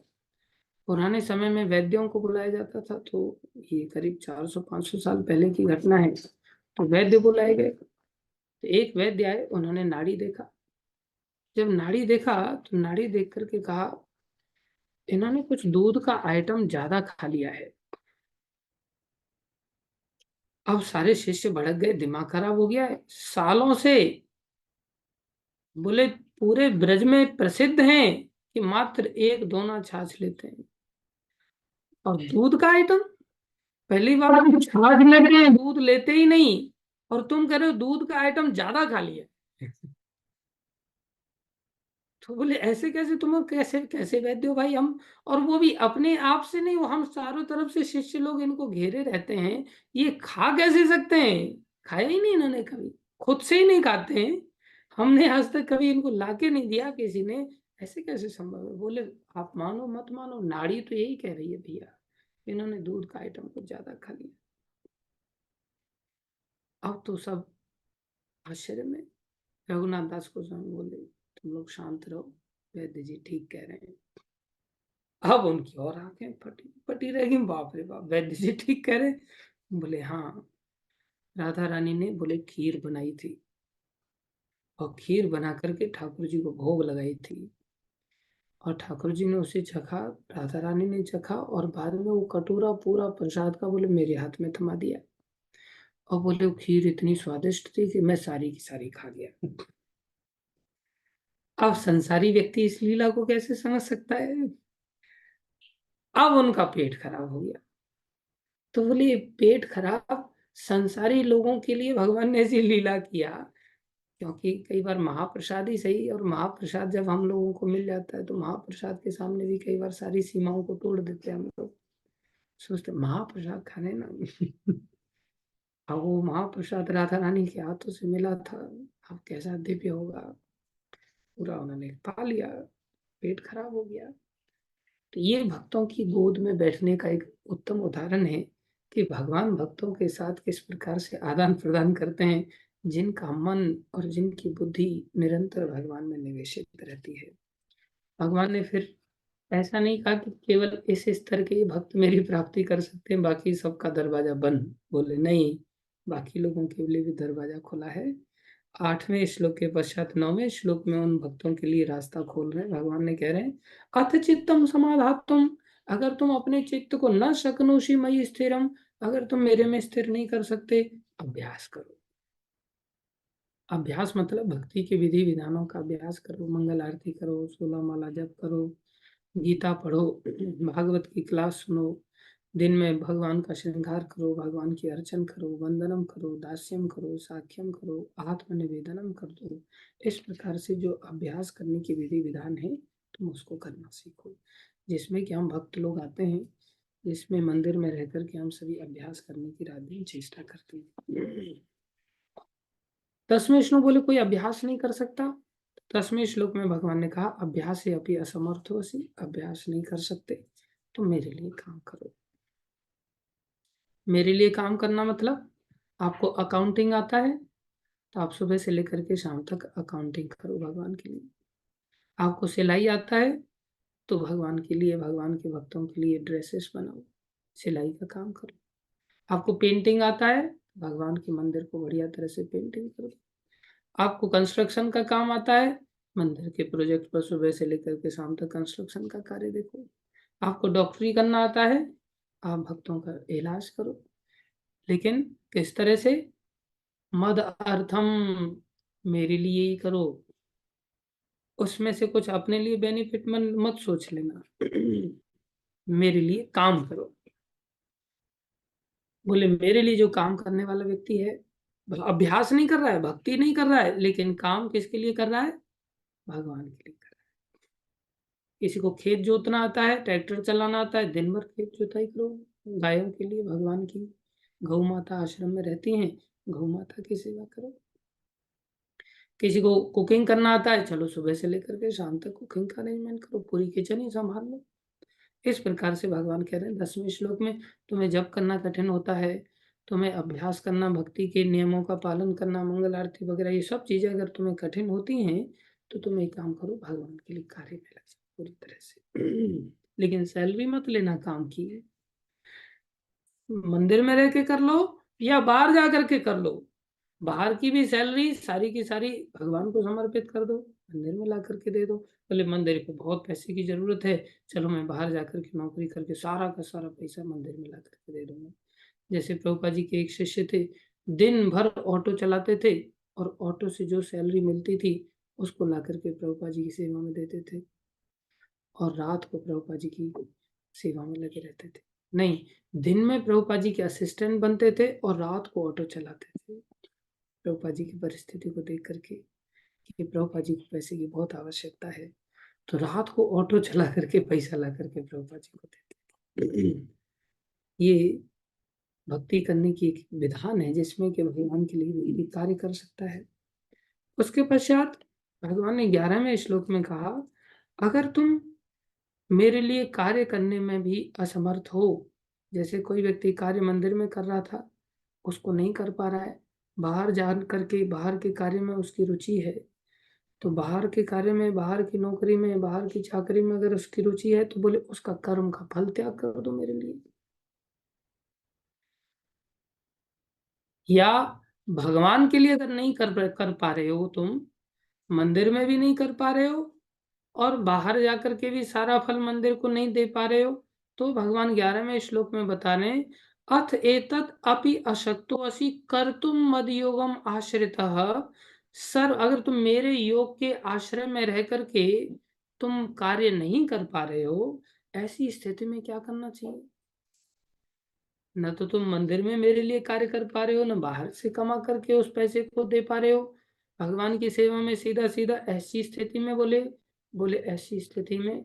पुराने समय में वैद्यों को बुलाया जाता था, तो ये करीब 400-500 साल पहले की घटना है। तो वैद्य बुलाए गए, तो एक वैद्य आए, उन्होंने नाड़ी देखा। जब नाड़ी देखा तो नाड़ी देख करके कहा इन्होंने कुछ दूध का आइटम ज्यादा खा लिया है। अब सारे शिष्य भड़क गए, दिमाग खराब हो गया है सालों से। बोले पूरे ब्रज में प्रसिद्ध हैं कि मात्र एक दोना छाछ लेते हैं। और दूध का आइटम, पहली बार हम छाछ ले रहे हैं, दूध लेते ही नहीं, और तुम कह रहे हो दूध का आइटम ज्यादा खा लिया। तो बोले ऐसे कैसे, तुम कैसे कैसे वैद्य हो भाई हम। और वो भी अपने आप से नहीं, वो हम चारों तरफ से शिष्य लोग इनको घेरे रहते हैं, ये खा कैसे सकते हैं, खाया ही नहीं इन्होंने कभी, खुद से ही नहीं खाते हैं, हमने आज तक कभी इनको लाके नहीं दिया किसी ने, ऐसे कैसे संभव है। बोले आप मानो मत मानो, नाड़ी तो यही कह रही है भैया, इन्होंने दूध का आइटम कुछ ज्यादा खा लिया। अब तो सब आश्चर्य में। रघुनाथ दास को स्वामी बोले तुम लोग शांत रहो, वैद्य जी ठीक कह रहे हैं। अब उनकी और आंखें फटी फटी रह गई, बाप रे बाप, वैद्य जी ठीक कह रहे। बोले हाँ, राधा रानी ने बोले खीर बनाई थी, और खीर बना करके ठाकुर जी को भोग लगाई थी, और ठाकुर जी ने उसे चखा, राधा रानी ने चखा, और बाद में वो कटोरा पूरा प्रसाद का बोले मेरे हाथ में थमा दिया, और बोले वो खीर इतनी स्वादिष्ट थी कि मैं सारी की सारी खा गया। अब संसारी व्यक्ति इस लीला को कैसे समझ सकता है। अब उनका पेट खराब हो गया। तो बोले पेट खराब, संसारी लोगों के लिए भगवान ने ऐसी लीला किया, क्योंकि कई बार महाप्रसाद ही सही, और महाप्रसाद जब हम लोगों को मिल जाता है तो महाप्रसाद के सामने भी कई बार सारी सीमाओं को तोड़ देते हैं हम लोग, सोचते महाप्रसाद खाने ना। अब वो महाप्रसाद राधा रानी के हाथों से मिला था, अब कैसा दिव्य होगा, पूरा उन्होंने पा लिया, पेट खराब हो गया। तो ये भक्तों की गोद में बैठने का एक उत्तम उदाहरण है कि भगवान भक्तों के साथ किस प्रकार से आदान प्रदान करते हैं, जिनका मन और जिनकी बुद्धि निरंतर भगवान में निवेशित रहती है। भगवान ने फिर ऐसा नहीं कहा कि केवल इस स्तर के ही भक्त मेरी प्राप्ति कर सकते हैं, बाकी सबका दरवाजा बंद। बोले नहीं, बाकी लोगों के लिए भी दरवाजा खुला है। 8वें श्लोक के पश्चात 9वें श्लोक में उन भक्तों के लिए रास्ता खोल रहे हैं। भगवान ने कह रहे हैं अथ चित्तम समाधातुम, अगर तुम अपने चित्त को न शक्नोषि मयि स्थिरम, अगर तुम मेरे में स्थिर नहीं कर सकते, अभ्यास करो। अभ्यास मतलब भक्ति के विधि विधानों का अभ्यास करो, मंगल आरती करो, 16 माला जप करो, गीता पढ़ो, भागवत की क्लास सुनो, दिन में भगवान का श्रृंगार करो, भगवान की अर्चन करो, वंदनम करो, दास्यम करो, साख्यम करो, आत्मनिवेदनम कर दो। इस प्रकार से जो अभ्यास करने की विधि विधान है तुम उसको करना सीखो, जिसमें कि हम भक्त लोग आते हैं, जिसमें मंदिर में रह करके हम सभी अभ्यास करने की रात दिन चेष्टा करते हैं। 10वें श्लोक बोले कोई अभ्यास नहीं कर सकता। 10वें श्लोक में भगवान ने कहा अभ्यास से अपनी असमर्थोसी, अभ्यास नहीं कर सकते तो मेरे लिए काम करो। मेरे लिए काम करना मतलब आपको अकाउंटिंग आता है तो आप सुबह से लेकर के शाम तक अकाउंटिंग करो भगवान के लिए। आपको सिलाई आता है तो भगवान के लिए, भगवान के भक्तों के लिए ड्रेसेस बनाओ, सिलाई का काम करो। आपको पेंटिंग आता है, भगवान के मंदिर को बढ़िया तरह से पेंटिंग करो। आपको कंस्ट्रक्शन का काम आता है, मंदिर के प्रोजेक्ट पर सुबह से लेकर के शाम तक कंस्ट्रक्शन का कार्य देखो। आपको डॉक्टरी करना आता है, आप भक्तों का इलाज करो, लेकिन किस तरह से, मद अर्थम, मेरे लिए ही करो, उसमें से कुछ अपने लिए बेनिफिट मत सोच लेना। मेरे लिए काम करो। बोले मेरे लिए जो काम करने वाला व्यक्ति है, अभ्यास नहीं कर रहा है, भक्ति नहीं कर रहा है, लेकिन काम किसके लिए कर रहा है, भगवान के लिए कर रहा है। किसी को खेत जोतना आता है, ट्रैक्टर चलाना आता है, दिन भर खेत जोताई करो, गायों के लिए, भगवान की गौ माता आश्रम में रहती हैं, गौ माता की सेवा करो। किसी को कुकिंग करना आता है, चलो सुबह से लेकर के शाम तक कुकिंग का अरेंजमेंट करो, पूरी किचन ही संभाल लो। इस प्रकार से भगवान कह रहे हैं 10वें श्लोक में, तुम्हें जप करना कठिन होता है, तुम्हें अभ्यास करना, भक्ति के नियमों का पालन करना, मंगल आरती वगैरह ये सब चीजें अगर तुम्हें कठिन होती हैं, तो तुम एक काम करो, भगवान के लिए कार्य में लग जाओ पूरी तरह से। लेकिन सैलरी मत लेना काम की, मंदिर में रह के कर लो या बाहर जा करके कर लो, बाहर की भी सैलरी सारी की सारी भगवान को समर्पित कर दो, मंदिर में ला करके दे दो। बोले मंदिर को बहुत पैसे की जरूरत है, चलो मैं बाहर जाकर के नौकरी करके सारा का सारा पैसा मंदिर में ला करके दे दूंगा। जैसे प्रभुपा जी के एक शिष्य थे, दिन भर ऑटो चलाते थे, और ऑटो से जो सैलरी मिलती थी उसको ला करके प्रभुपाद जी की सेवा में देते थे और रात को प्रभुपाद जी की सेवा में लगे रहते थे। नहीं, दिन में प्रभुपाद जी के असिस्टेंट बनते थे और रात को ऑटो चलाते थे, प्रभुपाद जी की परिस्थिति को देख करके कि प्रभुपाद जी को पैसे की बहुत आवश्यकता है, तो रात को ऑटो चला करके पैसा ला करके प्रभुपाद जी को देते थे। ये भक्ति करने की एक विधान है जिसमें कि भगवान के लिए भी कार्य कर सकता है। उसके पश्चात भगवान ने 11वें श्लोक में कहा, अगर तुम मेरे लिए कार्य करने में भी असमर्थ हो, जैसे कोई व्यक्ति कार्य मंदिर में कर रहा था, उसको नहीं कर पा रहा है, बाहर जा करके बाहर के कार्य में उसकी रुचि है, तो बाहर के कार्य में, बाहर की नौकरी में, बाहर की चाकरी में अगर उसकी रुचि है तो बोले उसका कर्म का फल त्याग कर दो मेरे लिए। या भगवान के लिए अगर नहीं कर पा रहे हो, तुम मंदिर में भी नहीं कर पा रहे हो और बाहर जाकर के भी सारा फल मंदिर को नहीं दे पा रहे हो, तो भगवान 11वें श्लोक में बता रहे हैं, अथ एतत् अपि अशक्तो असि कर्तुम मद योगम आश्रितः। सर, अगर तुम मेरे योग के आश्रय में रह करके तुम कार्य नहीं कर पा रहे हो, ऐसी स्थिति में क्या करना चाहिए? न तो तुम मंदिर में मेरे लिए कार्य कर पा रहे हो, न बाहर से कमा करके उस पैसे को दे पा रहे हो भगवान की सेवा में सीधा सीधा। ऐसी स्थिति में बोले बोले ऐसी स्थिति में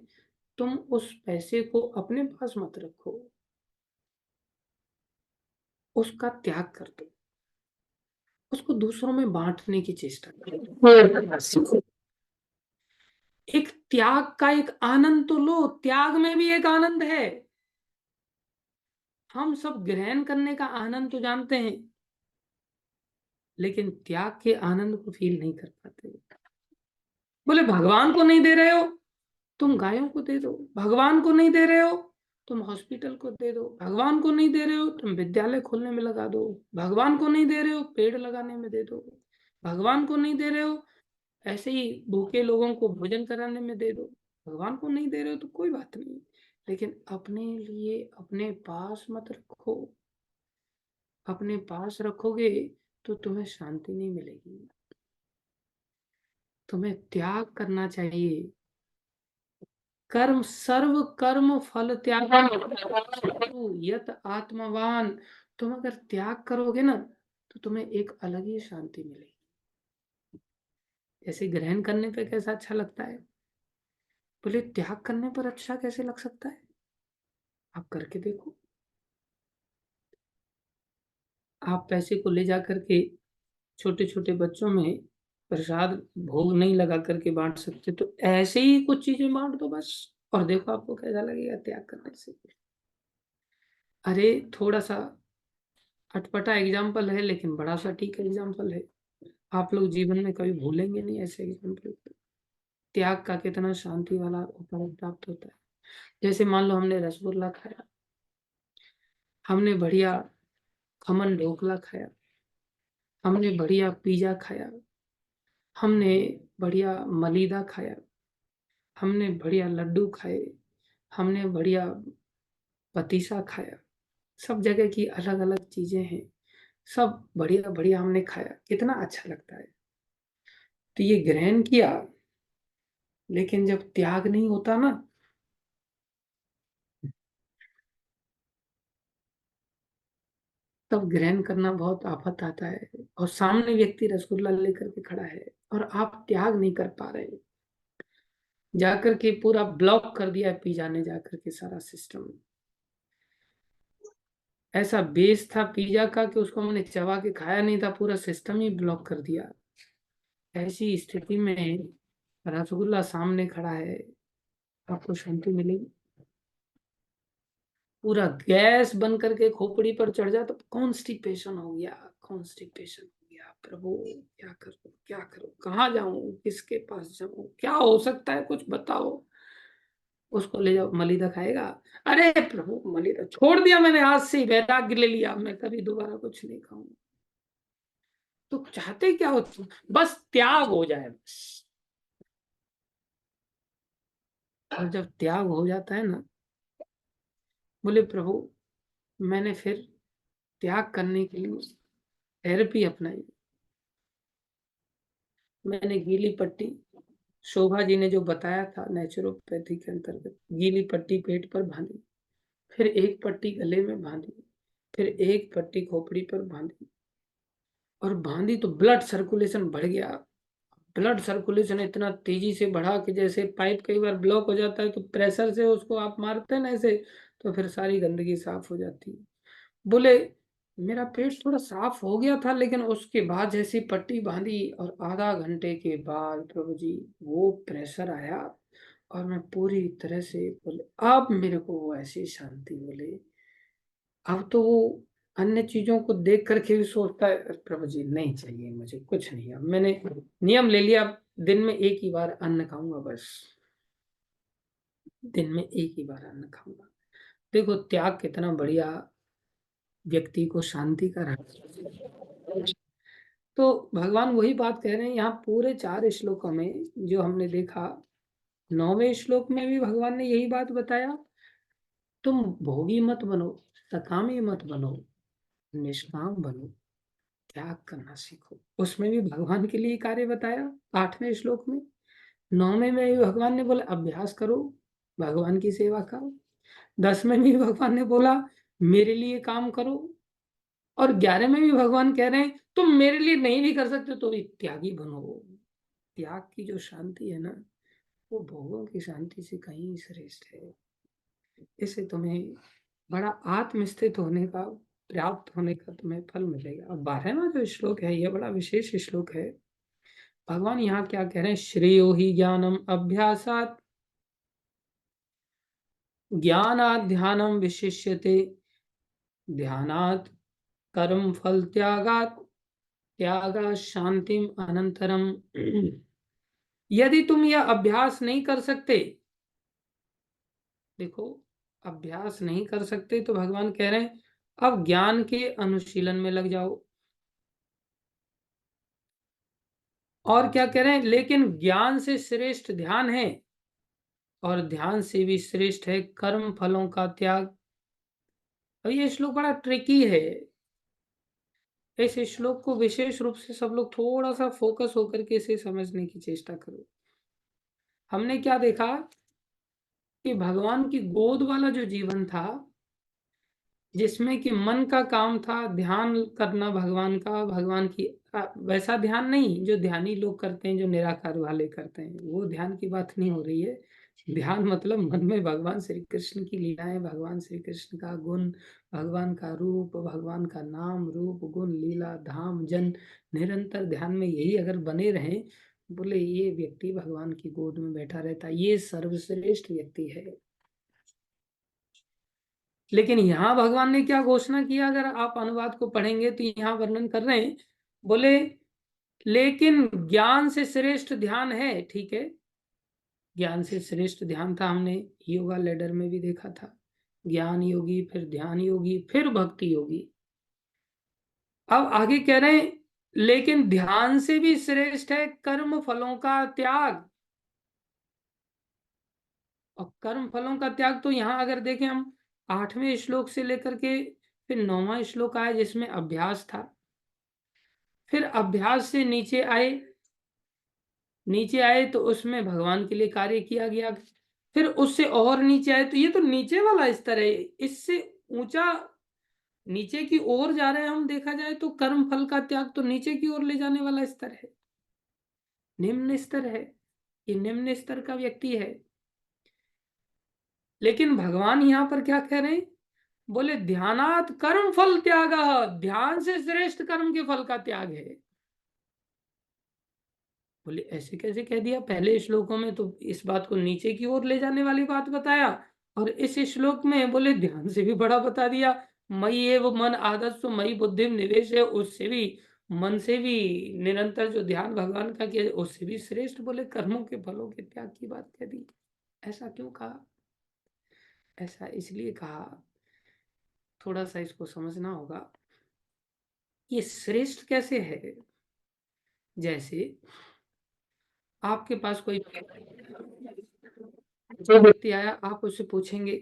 तुम उस पैसे को अपने पास मत रखो, उसका त्याग कर दो, उसको दूसरों में बांटने की चेष्टा करो। एक त्याग का एक आनंद तो लो, त्याग में भी एक आनंद है। हम सब ग्रहण करने का आनंद तो जानते हैं, लेकिन त्याग के आनंद को फील नहीं कर पाते। बोले भगवान को नहीं दे रहे हो, तुम गायों को दे दो। भगवान को नहीं दे रहे हो, तुम हॉस्पिटल को दे दो। भगवान को नहीं दे रहे हो, तुम विद्यालय खोलने में लगा दो। भगवान को नहीं दे रहे हो, पेड़ लगाने में दे दो। भगवान को नहीं दे रहे हो, ऐसे ही भूखे लोगों को भोजन कराने में दे दो। भगवान को नहीं दे रहे हो तो कोई बात नहीं, लेकिन अपने लिए अपने पास मत रखो। अपने पास रखोगे तो तुम्हें शांति नहीं मिलेगी। तुम्हें त्याग करना चाहिए। कर्म सर्व कर्म फल त्याग यत आत्मवान। तुम अगर त्याग करोगे ना तो तुम्हें एक अलग ही शांति मिलेगी। जैसे ग्रहण करने पे कैसा अच्छा लगता है, बोले त्याग करने पर अच्छा कैसे लग सकता है? आप करके देखो। आप पैसे को ले जा करके छोटे छोटे बच्चों में प्रसाद भोग नहीं लगा करके बांट सकते, तो ऐसे ही कुछ चीजें बांट दो बस, और देखो आपको कैसा लगेगा त्याग करने से। अरे थोड़ा सा अटपटा एग्जाम्पल है लेकिन बड़ा सा ठीक एग्जाम्पल है। आप लोग जीवन में कभी भूलेंगे नहीं ऐसे एग्जाम्पल। त्याग का कितना शांति वाला उपहार प्राप्त होता है। जैसे मान लो हमने रसगुल्ला खाया, हमने बढ़िया खमन ढोकला खाया, हमने बढ़िया पिज्जा खाया, हमने बढ़िया मलीदा खाया, हमने बढ़िया लड्डू खाए, हमने बढ़िया पतीसा खाया। सब जगह की अलग अलग चीजें हैं, सब बढ़िया बढ़िया हमने खाया, कितना अच्छा लगता है। तो ये ग्रहण किया, लेकिन जब त्याग नहीं होता ना, तब ग्रहण करना बहुत आफत आता है। और सामने व्यक्ति रसगुल्ला लेकर के खड़ा है और आप त्याग नहीं कर पा रहे, जाकर के पूरा ब्लॉक कर दिया है पिज्जा ने, जाकर के सारा सिस्टम ऐसा बेस था पिज्जा का कि उसको हमने चबा के खाया नहीं था, पूरा सिस्टम ही ब्लॉक कर दिया। ऐसी स्थिति में रसगुल्ला सामने खड़ा है, आपको शांति मिलेगी? पूरा गैस बन करके खोपड़ी पर चढ़ जाए तो कॉन्स्टिपेशन हो गया, कॉन्स्टिपेशन हो गया। प्रभु क्या करूं, क्या करूं, कहाँ जाऊं, किसके पास जाऊं, क्या हो सकता है, कुछ बताओ। उसको ले जाओ, मलिदा खाएगा। अरे प्रभु, मलिदा छोड़ दिया मैंने, आज से ही वैराग्य ले लिया, मैं कभी दोबारा कुछ नहीं खाऊंगा। तो चाहते क्या हो तुम? बस त्याग हो जाए बस। और जब त्याग हो जाता है ना, बोले प्रभु मैंने फिर त्याग करने के लिए थेरेपी अपनाई। मैंने गीली पट्टी, शोभा जी ने जो बताया था नेचुरोपैथी के अंतर्गत, गीली पट्टी पेट पर बांधी, फिर एक पट्टी गले में बांधी, फिर एक पट्टी खोपड़ी पर बांधी, और बांधी तो ब्लड सर्कुलेशन बढ़ गया। ब्लड सर्कुलेशन इतना तेजी से बढ़ा कि जैसे पाइप कई बार ब्लॉक हो जाता है तो प्रेशर से उसको आप मारते हैं ना ऐसे, तो फिर सारी गंदगी साफ हो जाती है। बोले मेरा पेट थोड़ा साफ हो गया था, लेकिन उसके बाद जैसी पट्टी बांधी और आधा घंटे के बाद प्रभु जी वो प्रेशर आया, और मैं पूरी तरह से, बोले अब मेरे को वो ऐसी शांति, बोले अब तो वो अन्य चीजों को देख करके भी सोचता है प्रभु जी नहीं चाहिए मुझे कुछ नहीं, अब मैंने नियम ले लिया, दिन में एक ही बार अन्न खाऊंगा बस, दिन में एक ही बार अन्न खाऊंगा। देखो त्याग कितना बढ़िया व्यक्ति को शांति का रहस्य। तो भगवान वही बात कह रहे हैं यहाँ पूरे 4 श्लोकों में जो हमने देखा। 9वें श्लोक में भी भगवान ने यही बात बताया, तुम भोगी मत बनो, सकामी मत बनो, निष्काम बनो, त्याग करना सीखो। उसमें भी भगवान के लिए कार्य बताया 8वें श्लोक में। 9वें में भी भगवान ने बोला अभ्यास करो, भगवान की सेवा करो। 10वें में भी भगवान ने बोला मेरे लिए काम करो। और 11वें में भी भगवान कह रहे हैं तुम मेरे लिए नहीं भी कर सकते तो भी त्यागी बनो। त्याग की जो शांति है ना, वो भोगों की शांति से कहीं श्रेष्ठ है। इससे तुम्हें बड़ा आत्मस्थित होने का, प्राप्त होने का तुम्हें फल मिलेगा। अब 12वां जो श्लोक है, यह बड़ा विशेष श्लोक है। भगवान यहाँ क्या कह रहे हैं, श्रेयो ही ज्ञानम अभ्यासात ज्ञानात् ध्यानम विशिष्यते, ध्यानात् कर्म फल त्यागात् त्यागा शांतिम अनंतरम। यदि तुम यह अभ्यास नहीं कर सकते, देखो अभ्यास नहीं कर सकते तो भगवान कह रहे हैं अब ज्ञान के अनुशीलन में लग जाओ। और क्या कह रहे हैं, लेकिन ज्ञान से श्रेष्ठ ध्यान है, और ध्यान से भी श्रेष्ठ है कर्म फलों का त्याग। और ये श्लोक बड़ा ट्रिकी है। इस श्लोक को विशेष रूप से सब लोग थोड़ा सा फोकस होकर के इसे समझने की चेष्टा करो। हमने क्या देखा कि भगवान की गोद वाला जो जीवन था, जिसमें कि मन का काम था ध्यान करना भगवान का, भगवान की वैसा ध्यान नहीं जो ध्यानी लोग करते हैं, जो निराकार वाले करते हैं, वो ध्यान की बात नहीं हो रही है। ध्यान मतलब मन में भगवान श्री कृष्ण की लीलाएं, भगवान श्री कृष्ण का गुण, भगवान का रूप, भगवान का नाम रूप गुण लीला धाम जन, निरंतर ध्यान में यही अगर बने रहें, बोले ये व्यक्ति भगवान की गोद में बैठा रहता, ये सर्वश्रेष्ठ व्यक्ति है। लेकिन यहाँ भगवान ने क्या घोषणा किया, अगर आप अनुवाद को पढ़ेंगे तो यहाँ वर्णन कर रहे हैं, बोले लेकिन ज्ञान से श्रेष्ठ ध्यान है, ठीक है, ज्ञान से श्रेष्ठ ध्यान था, हमने योगा लेडर में भी देखा था, ज्ञान योगी फिर ध्यान योगी फिर भक्ति योगी। अब आगे कह रहे हैं लेकिन ध्यान से भी श्रेष्ठ है कर्म फलों का त्याग। और कर्म फलों का त्याग तो यहाँ अगर देखें हम 8वें श्लोक से लेकर के फिर 9वां श्लोक आया जिसमें अभ्यास था, फिर अभ्यास से नीचे आए तो उसमें भगवान के लिए कार्य किया गया, फिर उससे और नीचे आए तो ये तो नीचे वाला स्तर है। इससे ऊंचा नीचे की ओर जा रहे हैं हम, देखा जाए तो कर्म फल का त्याग तो नीचे की ओर ले जाने वाला स्तर है, निम्न स्तर है, ये निम्न स्तर का व्यक्ति है। लेकिन भगवान यहाँ पर क्या कह रहे हैं, बोले ध्यानात कर्म फल त्याग, ध्यान से श्रेष्ठ कर्म के फल का त्याग है। बोले ऐसे कैसे कह दिया, पहले श्लोकों में तो इस बात को नीचे की ओर ले जाने वाली बात बताया, और इस श्लोक में बोले ध्यान से भी बड़ा बता दिया। मई एव मन आदत तो मई बुद्धि निवेश है, उससे भी मन से भी निरंतर जो ध्यान भगवान का किया उससे भी श्रेष्ठ, बोले कर्मों के फलों के त्याग की बात कह दी। ऐसा क्यों कहा, ऐसा इसलिए कहा, थोड़ा सा इसको समझना होगा। ये श्रेष्ठ कैसे है, जैसे आपके पास कोई जो व्यक्ति आया, आप उससे पूछेंगे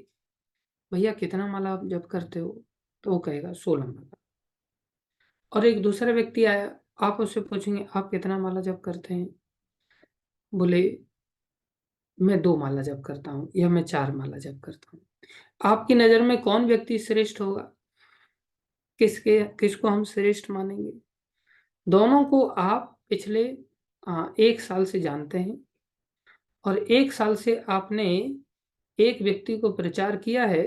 भैया कितना माला आप जप करते हो, तो वो कहेगा 16 माला। और एक दूसरा व्यक्ति आया, आप उससे पूछेंगे आप कितना माला जप करते हैं, बोले मैं 2 माला जप करता हूँ या मैं 4 माला जप करता हूँ। आपकी नजर में कौन व्यक्ति श्रेष्ठ होगा, किसको हम श्रेष्ठ मानेंगे? दोनों को आप पिछले 1 साल से जानते हैं, और 1 साल से आपने एक व्यक्ति को प्रचार किया है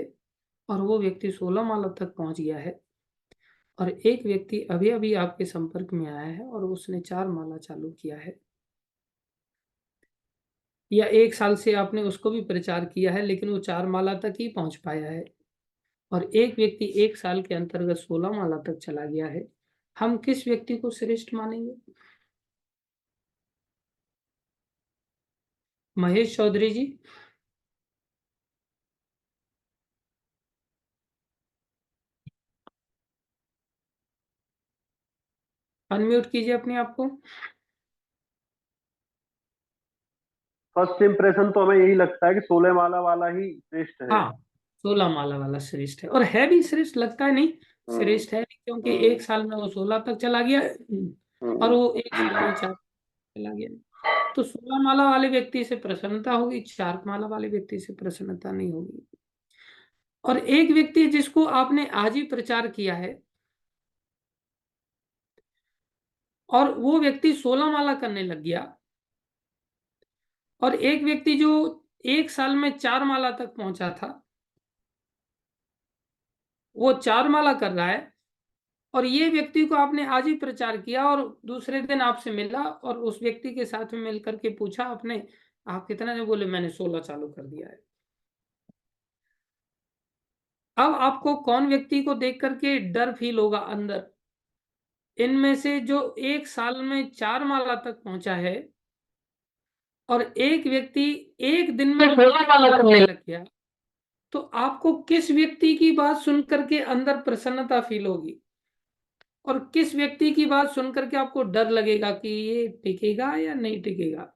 और वो व्यक्ति 16 माला तक पहुंच गया है, और एक व्यक्ति अभी अभी आपके संपर्क में आया है और उसने 4 माला चालू किया है। या 1 साल से आपने उसको भी प्रचार किया है लेकिन वो 4 माला तक ही पहुंच पाया है, और एक व्यक्ति 1 साल के अंतर्गत 16 माला तक चला गया है। हम किस व्यक्ति को श्रेष्ठ मानेंगे? महेश चौधरी जी, अनम्यूट कीजिए अपने आप को। फर्स्ट इंप्रेशन तो हमें यही लगता है कि 16 माला वाला ही श्रेष्ठ है। हाँ, 16 माला वाला श्रेष्ठ है, और है भी श्रेष्ठ, लगता है नहीं हम्म। श्रेष्ठ है, क्योंकि हम्म। 1 साल में वो 16 तक चला गया, और हम्म। वो 1 साल में 4 चला गया। तो 16 माला वाले व्यक्ति से प्रसन्नता होगी, 4 माला वाले व्यक्ति से प्रसन्नता नहीं होगी। और एक व्यक्ति जिसको आपने आज ही प्रचार किया है, और वो व्यक्ति 16 माला करने लग गया, और एक व्यक्ति जो 1 साल में 4 माला तक पहुंचा था, वो 4 माला कर रहा है, और ये व्यक्ति को आपने आज ही प्रचार किया और दूसरे दिन आपसे मिला और उस व्यक्ति के साथ में मिल करके पूछा आपने आप कितना, जो बोले मैंने 16 चालू कर दिया है। अब आपको कौन व्यक्ति को देख करके डर फील होगा अंदर? इनमें से जो 1 साल में 4 माला तक पहुंचा है, और एक व्यक्ति एक दिन में 16 माला करने लग गया, तो आपको किस व्यक्ति की बात सुन करके अंदर प्रसन्नता फील होगी, और किस व्यक्ति की बात सुन करके आपको डर लगेगा कि ये टिकेगा या नहीं टिकेगा?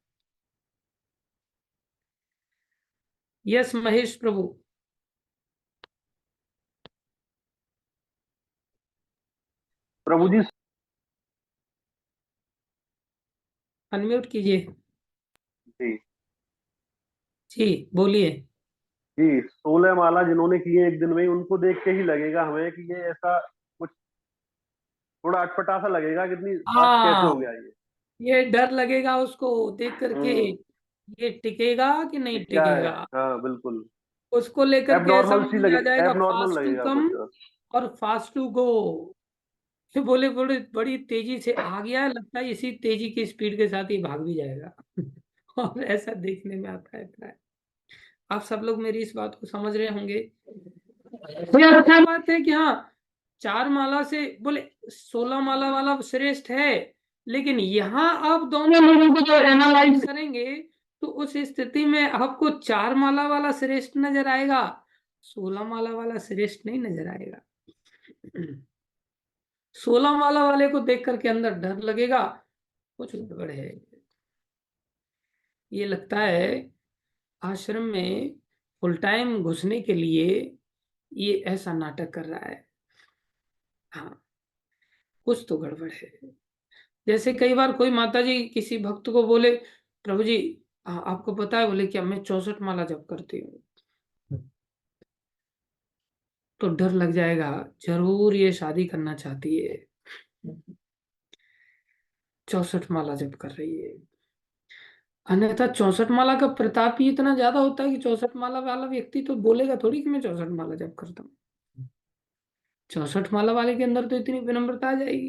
यस महेश प्रभु, प्रभु जी। अनम्यूट कीजिए। जी। जी बोलिए। जी, 16 माला जिन्होंने किए एक दिन में ही, उनको देख के ही लगेगा हमें कि ये ऐसा कुछ थोड़ा अटपटा सा लगेगा, कितनी फास्ट कैसे हाँ, हो गया ये। ये डर लगेगा उसको देख करके, हम्म। ये टिकेगा कि ये नहीं क्या है, टिकेगा। हाँ बिल्कुल। उसको लेकर के ऐसा एबनॉर्मल मन सी में लगे, आ जाएगा, एबनॉर्मल फास्ट टू लगेगा कम कुछ। और फास्ट टू गो। ये बोले बड़े बड़ी तेजी से आ गया है, लगता है इसी तेजी की स्पीड के साथ ही भाग भी जाएगा। और ऐसा देखने में आता है प्राय। आप सब लोग मेरी इस बात को समझ रहे होंगे। तो ये अच्छा बात है कि हाँ, 4 माला से बोले 16 माला वाला श्रेष्ठ है, लेकिन यहाँ आप दोनों लोगों को जो एनालाइज करेंगे, तो उस स्थिति में आपको 4 माला वाला श्रेष्ठ नजर आएगा, 16 माला वाला श्रेष्ठ नहीं नजर आएगा। 16 माला वाले को देख करके अंदर डर लगेगा, कुछ गड़बड़ है। ये लगता है आश्रम में फुल टाइम घुसने के लिए ये ऐसा नाटक कर रहा है। हाँ, कुछ तो गड़बड़ है। जैसे कई बार कोई माता जी किसी भक्त को बोले, प्रभु जी आपको पता है, बोले क्या, मैं 64 माला जप करती हूँ। तो डर लग जाएगा, जरूर ये शादी करना चाहती है, 64 माला जप कर रही है। अन्यथा 64 माला का प्रताप ही इतना ज्यादा होता है कि 64 माला वाला व्यक्ति तो बोलेगा थोड़ी कि मैं 64 माला जप करता हूँ। 64 माला वाले के अंदर तो इतनी विनम्रता आ जाएगी,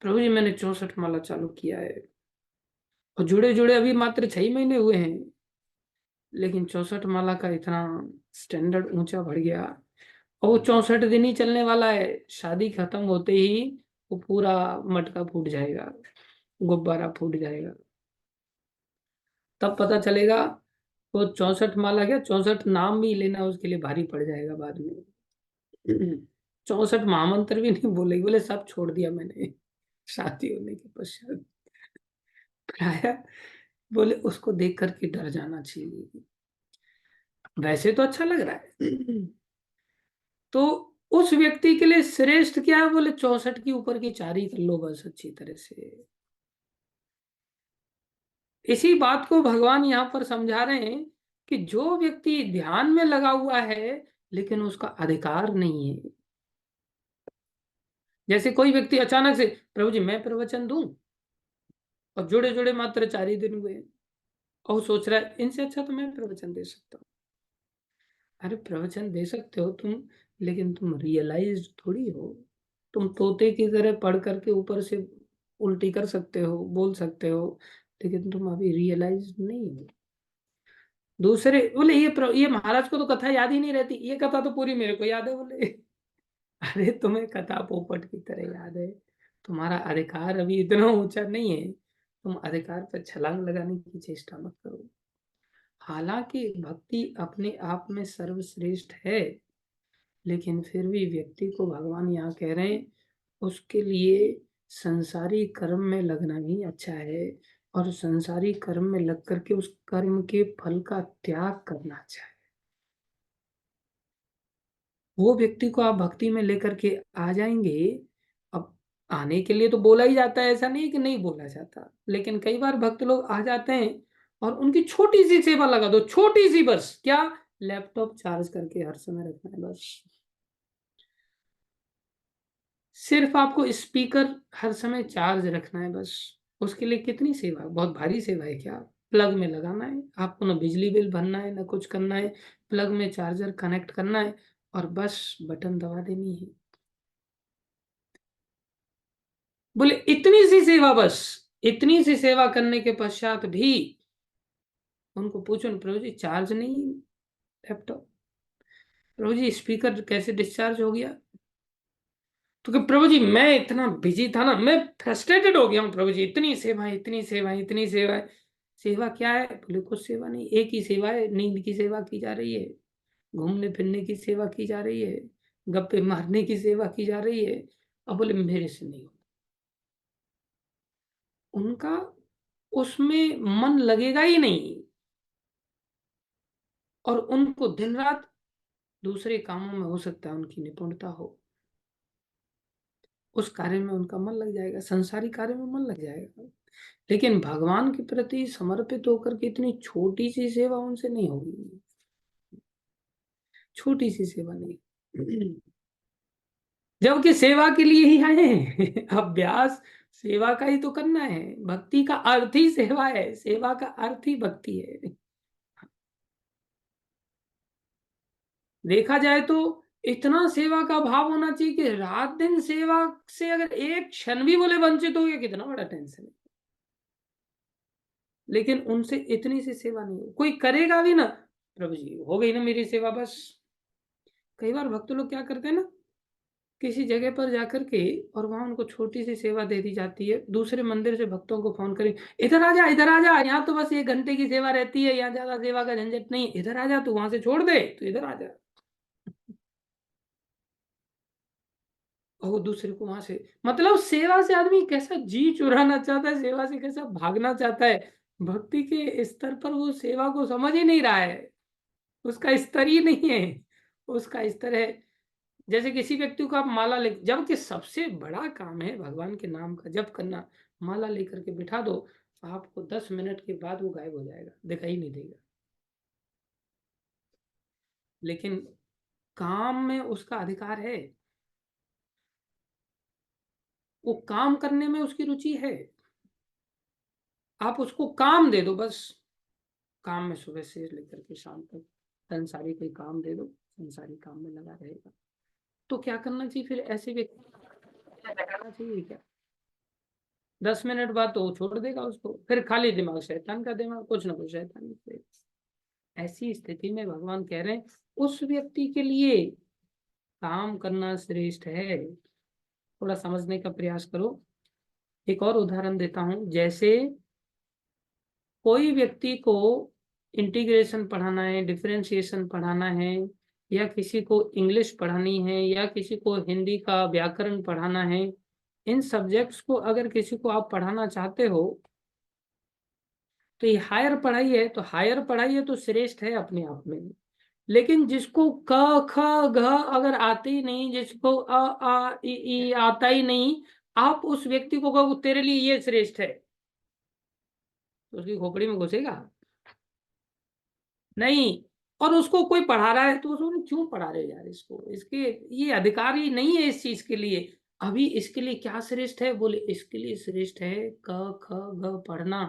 प्रभु जी मैंने 64 माला चालू किया है, और जुड़े जुड़े अभी मात्र 6 महीने हुए हैं, लेकिन 64 माला का इतना स्टैंडर्ड ऊंचा बढ़ गया। और वो 64 दिन ही चलने वाला है, शादी खत्म होते ही वो पूरा मटका फूट जाएगा, गुब्बारा फूट जाएगा। तब पता चलेगा वो 64 माला क्या, 64 नाम भी लेना उसके लिए भारी पड़ जाएगा बाद में। 64 महामंत्र भी नहीं बोलेगी, बोले सब छोड़ दिया मैंने शादी होने के पश्चात। प्राय बोले उसको देख करके डर जाना चाहिए, वैसे तो अच्छा लग रहा है। तो उस व्यक्ति के लिए श्रेष्ठ क्या है? बोले 64 की ऊपर की 4 ही कर लो बस अच्छी तरह से। इसी बात को भगवान यहाँ पर समझा रहे हैं कि जो व्यक्ति ध्यान में लगा हुआ है लेकिन उसका अधिकार नहीं है। जैसे कोई व्यक्ति अचानक से, प्रभु जी मैं प्रवचन दूं, और जुड़े जुड़े मात्र 4 ही दिन हुए, और वो सोच रहा है इनसे अच्छा तो मैं प्रवचन दे सकता हूँ। अरे प्रवचन दे सकते हो तुम, लेकिन तुम रियलाइज थोड़ी हो। तुम तोते की तरह पढ़ करके ऊपर से उल्टी कर सकते हो, बोल सकते हो, लेकिन तुम अभी रियलाइज नहीं हो। दूसरे बोले ये महाराज को तो कथा याद ही नहीं रहती, ये कथा तो पूरी मेरे को याद है। बोले अरे तुम्हें कथा पोपट की तरह याद है, तुम्हारा अधिकार अभी इतना ऊंचा नहीं है, तुम अधिकार पर छलांग लगाने की चेष्टा मत करो। हालांकि भक्ति अपने आप में सर्वश्रेष्ठ है, लेकिन फिर भी व्यक्ति को भगवान यहाँ कह रहे हैं उसके लिए संसारी कर्म में लगना ही अच्छा है, और संसारी कर्म में लग करके उस कर्म के फल का त्याग करना अच्छा है। वो व्यक्ति को आप भक्ति में लेकर के आ जाएंगे। अब आने के लिए तो बोला ही जाता है, ऐसा नहीं कि नहीं बोला जाता, लेकिन कई बार भक्त लोग आ जाते हैं और उनकी छोटी सी सेवा लगा दो, छोटी सी, बस क्या, लैपटॉप चार्ज करके हर समय रखना है बस। सिर्फ आपको स्पीकर हर समय चार्ज रखना है बस। उसके लिए कितनी सेवा, बहुत भारी सेवा है क्या? प्लग में लगाना है आपको, ना बिजली बिल भरना है ना कुछ करना है, प्लग में चार्जर कनेक्ट करना है और बस बटन दबा देनी है। बोले इतनी सी सेवा बस। इतनी सी सेवा करने के पश्चात भी उनको पूछो न, प्रभु जी चार्ज नहीं लैपटॉप, प्रभु जी स्पीकर कैसे डिस्चार्ज हो गया? तो कि प्रभु जी मैं इतना बिजी था ना, मैं फ्रस्ट्रेटेड हो गया हूँ प्रभु जी, इतनी सेवाएं इतनी सेवाएं इतनी सेवाएं। सेवा क्या है? बोले कुछ सेवा नहीं, एक ही सेवा है, नींद की सेवा की जा रही है, घूमने फिरने की सेवा की जा रही है, गप्पे मारने की सेवा की जा रही है। अब बोले मेरे से नहीं हो, उनका उसमें मन लगेगा ही नहीं, और उनको दिन रात दूसरे कामों में हो सकता है उनकी निपुणता हो, उस कार्य में उनका मन लग जाएगा, संसारी कार्य में मन लग जाएगा। लेकिन भगवान के प्रति समर्पित होकर के इतनी छोटी सी सेवा उनसे नहीं होगी, छोटी सी सेवा नहीं। जबकि सेवा के लिए ही आए हैं। अभ्यास सेवा का ही तो करना है, भक्ति का अर्थ ही सेवा है, सेवा का अर्थ ही भक्ति है। देखा जाए तो इतना सेवा का भाव होना चाहिए कि रात दिन सेवा से अगर एक क्षण भी बोले वंचित हो गया, कितना बड़ा टेंशन है। लेकिन उनसे इतनी सी सेवा नहीं हो, कोई करेगा भी ना, प्रभु जी हो गई ना मेरी सेवा बस। कई बार भक्त लोग क्या करते हैं ना, किसी जगह पर जाकर के और वहां उनको छोटी सी सेवा दे दी जाती है, दूसरे मंदिर से भक्तों को फोन करें, इधर आ जा इधर आ जा, यहाँ तो बस 1 घंटे की सेवा रहती है, यहाँ ज्यादा सेवा का झंझट नहीं, इधर आ जा, तू वहां से छोड़ दे तो इधर आ जा। और वो दूसरे को वहां से, मतलब सेवा से आदमी कैसा जी चुराना चाहता है, सेवा से कैसा भागना चाहता है। भक्ति के स्तर पर वो सेवा को समझ ही नहीं रहा है, उसका स्तर ही नहीं है। उसका स्तर है जैसे किसी व्यक्ति को आप माला ले, जबकि सबसे बड़ा काम है भगवान के नाम का जप करना, माला लेकर के बिठा दो, आपको 10 मिनट के बाद वो गायब हो जाएगा, दिखाई नहीं देगा। लेकिन काम में उसका अधिकार है, वो काम करने में उसकी रुचि है। आप उसको काम दे दो बस, काम में सुबह से लेकर के शाम तक संसारी कोई काम दे दो, संसारी काम में लगा रहेगा। तो क्या करना चाहिए फिर ऐसे व्यक्ति को? लगाना चाहिए क्या? 10 मिनट बाद तो वो छोड़ देगा उसको, फिर खाली दिमाग, शैतान का दिमाग, कुछ ना कुछ शैतान करेगा। ऐसी स्थिति में भगवान कह रहे हैं उस व्यक्ति के लिए काम करना श्रेष्ठ है। थोड़ा समझने का प्रयास करो। एक और उदाहरण देता हूं, जैसे कोई व्यक्ति को इंटीग्रेशन पढ़ाना है, डिफरेंशिएशन पढ़ाना है, या किसी को इंग्लिश पढ़ानी है, या किसी को हिंदी का व्याकरण पढ़ाना है, इन सब्जेक्ट्स को अगर किसी को आप पढ़ाना चाहते हो तो ये हायर पढ़ाई है, तो हायर पढ़ाई है तो श्रेष्ठ है अपने आप में। लेकिन जिसको क ख ग अगर आते ही नहीं, जिसको अ आ इ ई आता ही नहीं, आप उस व्यक्ति को कहो तेरे लिए ये श्रेष्ठ है, तो उसकी खोपड़ी में घुसेगा? नहीं। और उसको कोई पढ़ा रहा है तो उसको क्यों पढ़ा रहे हो यार इसको? इसके ये अधिकार ही नहीं है इस चीज़ के लिए। अभी इसके लिए क्या श्रेष्ठ है? बोले इसके लिए श्रेष्ठ है क, ख, ग पढ़ना।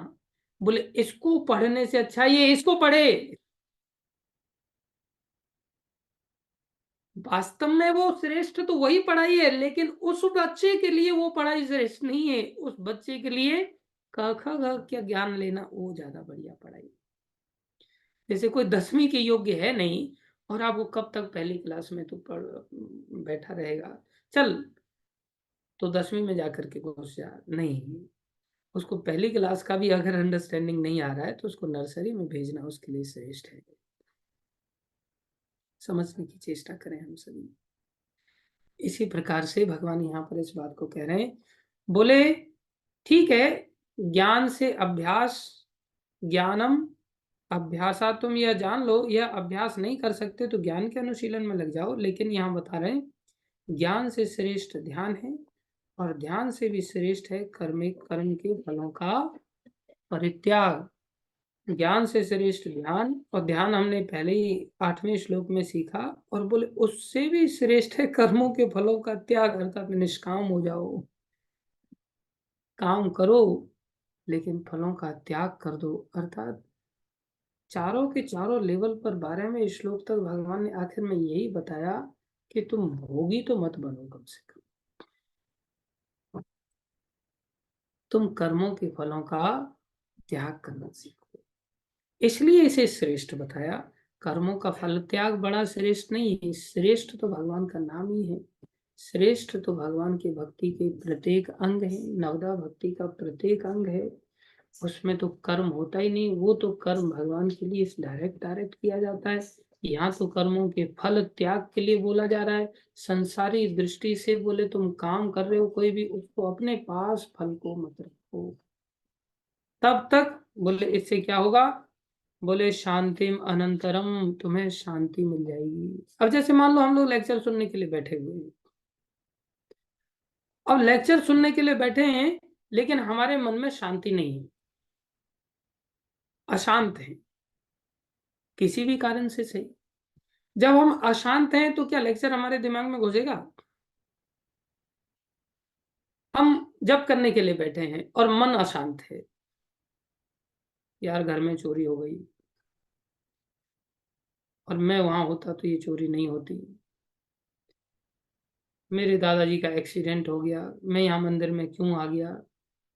बोले इसको पढ़ने से अच्छा ये इसको पढ़े। वास्तव में वो श्रेष्ठ तो वही पढ़ाई है, लेकिन उस बच्चे के लिए वो पढ़ाई श्रेष्ठ नहीं है। उस बच्चे के लिए क, ख, ग क्या ज्ञान लेना वो ज़्यादा बढ़िया पढ़ाई है। जैसे कोई 10वीं के योग्य है नहीं और आप वो कब तक पहली क्लास में तो पढ़ बैठा रहेगा, चल तो 10वीं में जाकर के घुस जा। नहीं, उसको पहली क्लास का भी अगर अंडरस्टैंडिंग नहीं आ रहा है तो उसको नर्सरी में भेजना उसके लिए श्रेष्ठ है। समझने की चेष्टा करें हम सभी। इसी प्रकार से भगवान यहाँ पर इस बात को कह रहे हैं। बोले ठीक है, ज्ञान से अभ्यास, ज्ञानम अभ्यासा, तुम यह जान लो, यह अभ्यास नहीं कर सकते तो ज्ञान के अनुशीलन में लग जाओ। लेकिन यहाँ बता रहे हैं ज्ञान से श्रेष्ठ ध्यान है, और ध्यान से भी श्रेष्ठ है कर्म के फलों का परित्याग। ज्ञान से श्रेष्ठ ध्यान, और ध्यान हमने पहले ही 8वें श्लोक में सीखा। और बोले उससे भी श्रेष्ठ है कर्मों के फलों का त्याग, अर्थात निष्काम हो जाओ। काम करो लेकिन फलों का त्याग कर दो। अर्थात चारों के चारों लेवल पर 12वें श्लोक तक भगवान ने आखिर में यही बताया कि तुम भोगी तो मत बनो, कम से कम तुम कर्मों के फलों का त्याग करना सीखो। इसलिए इसे श्रेष्ठ बताया। कर्मों का फल त्याग बड़ा श्रेष्ठ नहीं है, श्रेष्ठ तो भगवान का नाम ही है। श्रेष्ठ तो भगवान की भक्ति के प्रत्येक अंग है, नवदा भक्ति का प्रत्येक अंग है। उसमें तो कर्म होता ही नहीं, वो तो कर्म भगवान के लिए डायरेक्ट डायरेक्ट किया जाता है। यहाँ तो कर्मों के फल त्याग के लिए बोला जा रहा है। संसारी दृष्टि से बोले तुम काम कर रहे हो कोई भी, उसको अपने पास फल को मत रखो, तब तक बोले इससे क्या होगा? बोले शांतिम अनंतरम, तुम्हें शांति मिल जाएगी। अब जैसे मान लो हम लोग लेक्चर सुनने के लिए बैठे हुए हैं। अब लेक्चर सुनने के लिए बैठे हैं लेकिन हमारे मन में शांति नहीं है, अशांत है, किसी भी कारण से सही। जब हम अशांत हैं तो क्या लेक्चर हमारे दिमाग में घुसेगा? हम जब करने के लिए बैठे हैं और मन अशांत है, यार घर में चोरी हो गई और मैं वहां होता तो ये चोरी नहीं होती, मेरे दादाजी का एक्सीडेंट हो गया, मैं यहाँ मंदिर में क्यों आ गया,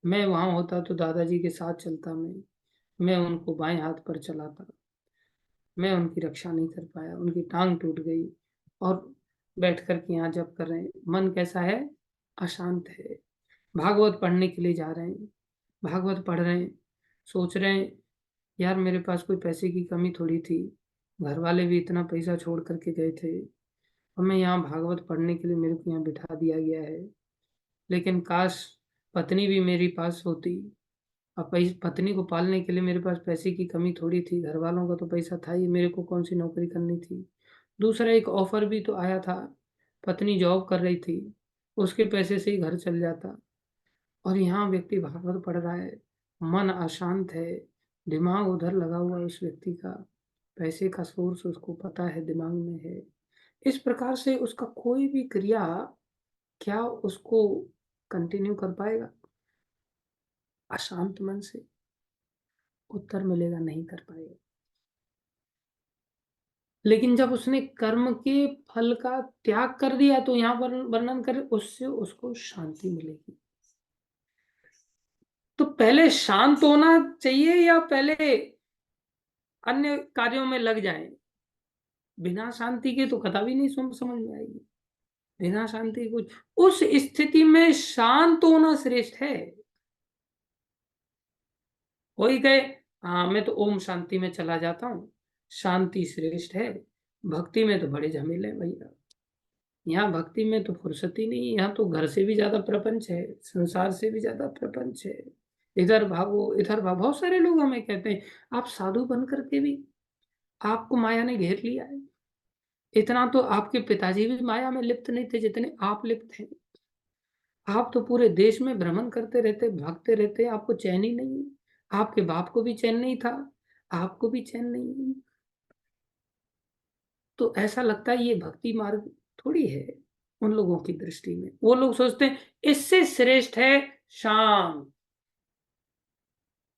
मैं वहां होता तो दादाजी के साथ चलता, मैं उनको बाएं हाथ पर चलाता, मैं उनकी रक्षा नहीं कर पाया, उनकी टांग टूट गई। और बैठ कर के यहाँ जब कर रहे हैं, मन कैसा है? अशांत है। भागवत पढ़ने के लिए जा रहे हैं, भागवत पढ़ रहे हैं, सोच रहे हैं यार मेरे पास कोई पैसे की कमी थोड़ी थी, घर वाले भी इतना पैसा छोड़ करके गए थे, और मैं यहाँ भागवत पढ़ने के लिए मेरे को यहाँ बिठा दिया गया है। लेकिन काश पत्नी भी मेरी पास होती, अब पत्नी को पालने के लिए मेरे पास पैसे की कमी थोड़ी थी, घर वालों का तो पैसा था ही, मेरे को कौन सी नौकरी करनी थी। दूसरा एक ऑफर भी तो आया था, पत्नी जॉब कर रही थी, उसके पैसे से ही घर चल जाता। और यहाँ व्यक्ति भागवत पढ़ रहा है, मन अशांत है, दिमाग उधर लगा हुआ है उस व्यक्ति का, पैसे का सोर्स उसको पता है, दिमाग में है। इस प्रकार से उसका कोई भी क्रिया क्या उसको कंटिन्यू कर पाएगा? अशांत मन से उत्तर मिलेगा, नहीं कर पाएगा। लेकिन जब उसने कर्म के फल का त्याग कर दिया तो यहाँ पर वर्णन कर उससे उसको शांति मिलेगी। तो पहले शांत होना चाहिए या पहले अन्य कार्यों में लग जाएं? बिना शांति के तो कथा भी नहीं समझ में आएगी। बिना शांति कुछ, उस स्थिति में शांत होना श्रेष्ठ है। कोई कहे हाँ मैं तो ओम शांति में चला जाता हूँ, शांति श्रेष्ठ है। भक्ति में तो बड़े झमेले हैं भैया, यहाँ भक्ति में तो फुर्सत ही नहीं है, यहाँ तो घर से भी ज्यादा प्रपंच है, संसार से भी ज्यादा प्रपंच है। इधर भागो इधर भागो। बहुत सारे लोग हमें कहते हैं आप साधु बन करके भी आपको माया ने घेर लिया है। इतना तो आपके पिताजी भी माया में लिप्त नहीं थे जितने आप लिप्त हैं। आप तो पूरे देश में भ्रमण करते रहते, भागते रहते, आपको चैन ही नहीं। आपके बाप को भी चैन नहीं था, आपको भी चैन नहीं। तो ऐसा लगता है ये भक्ति मार्ग थोड़ी है उन लोगों की दृष्टि में। वो लोग सोचते हैं इससे श्रेष्ठ है शाम।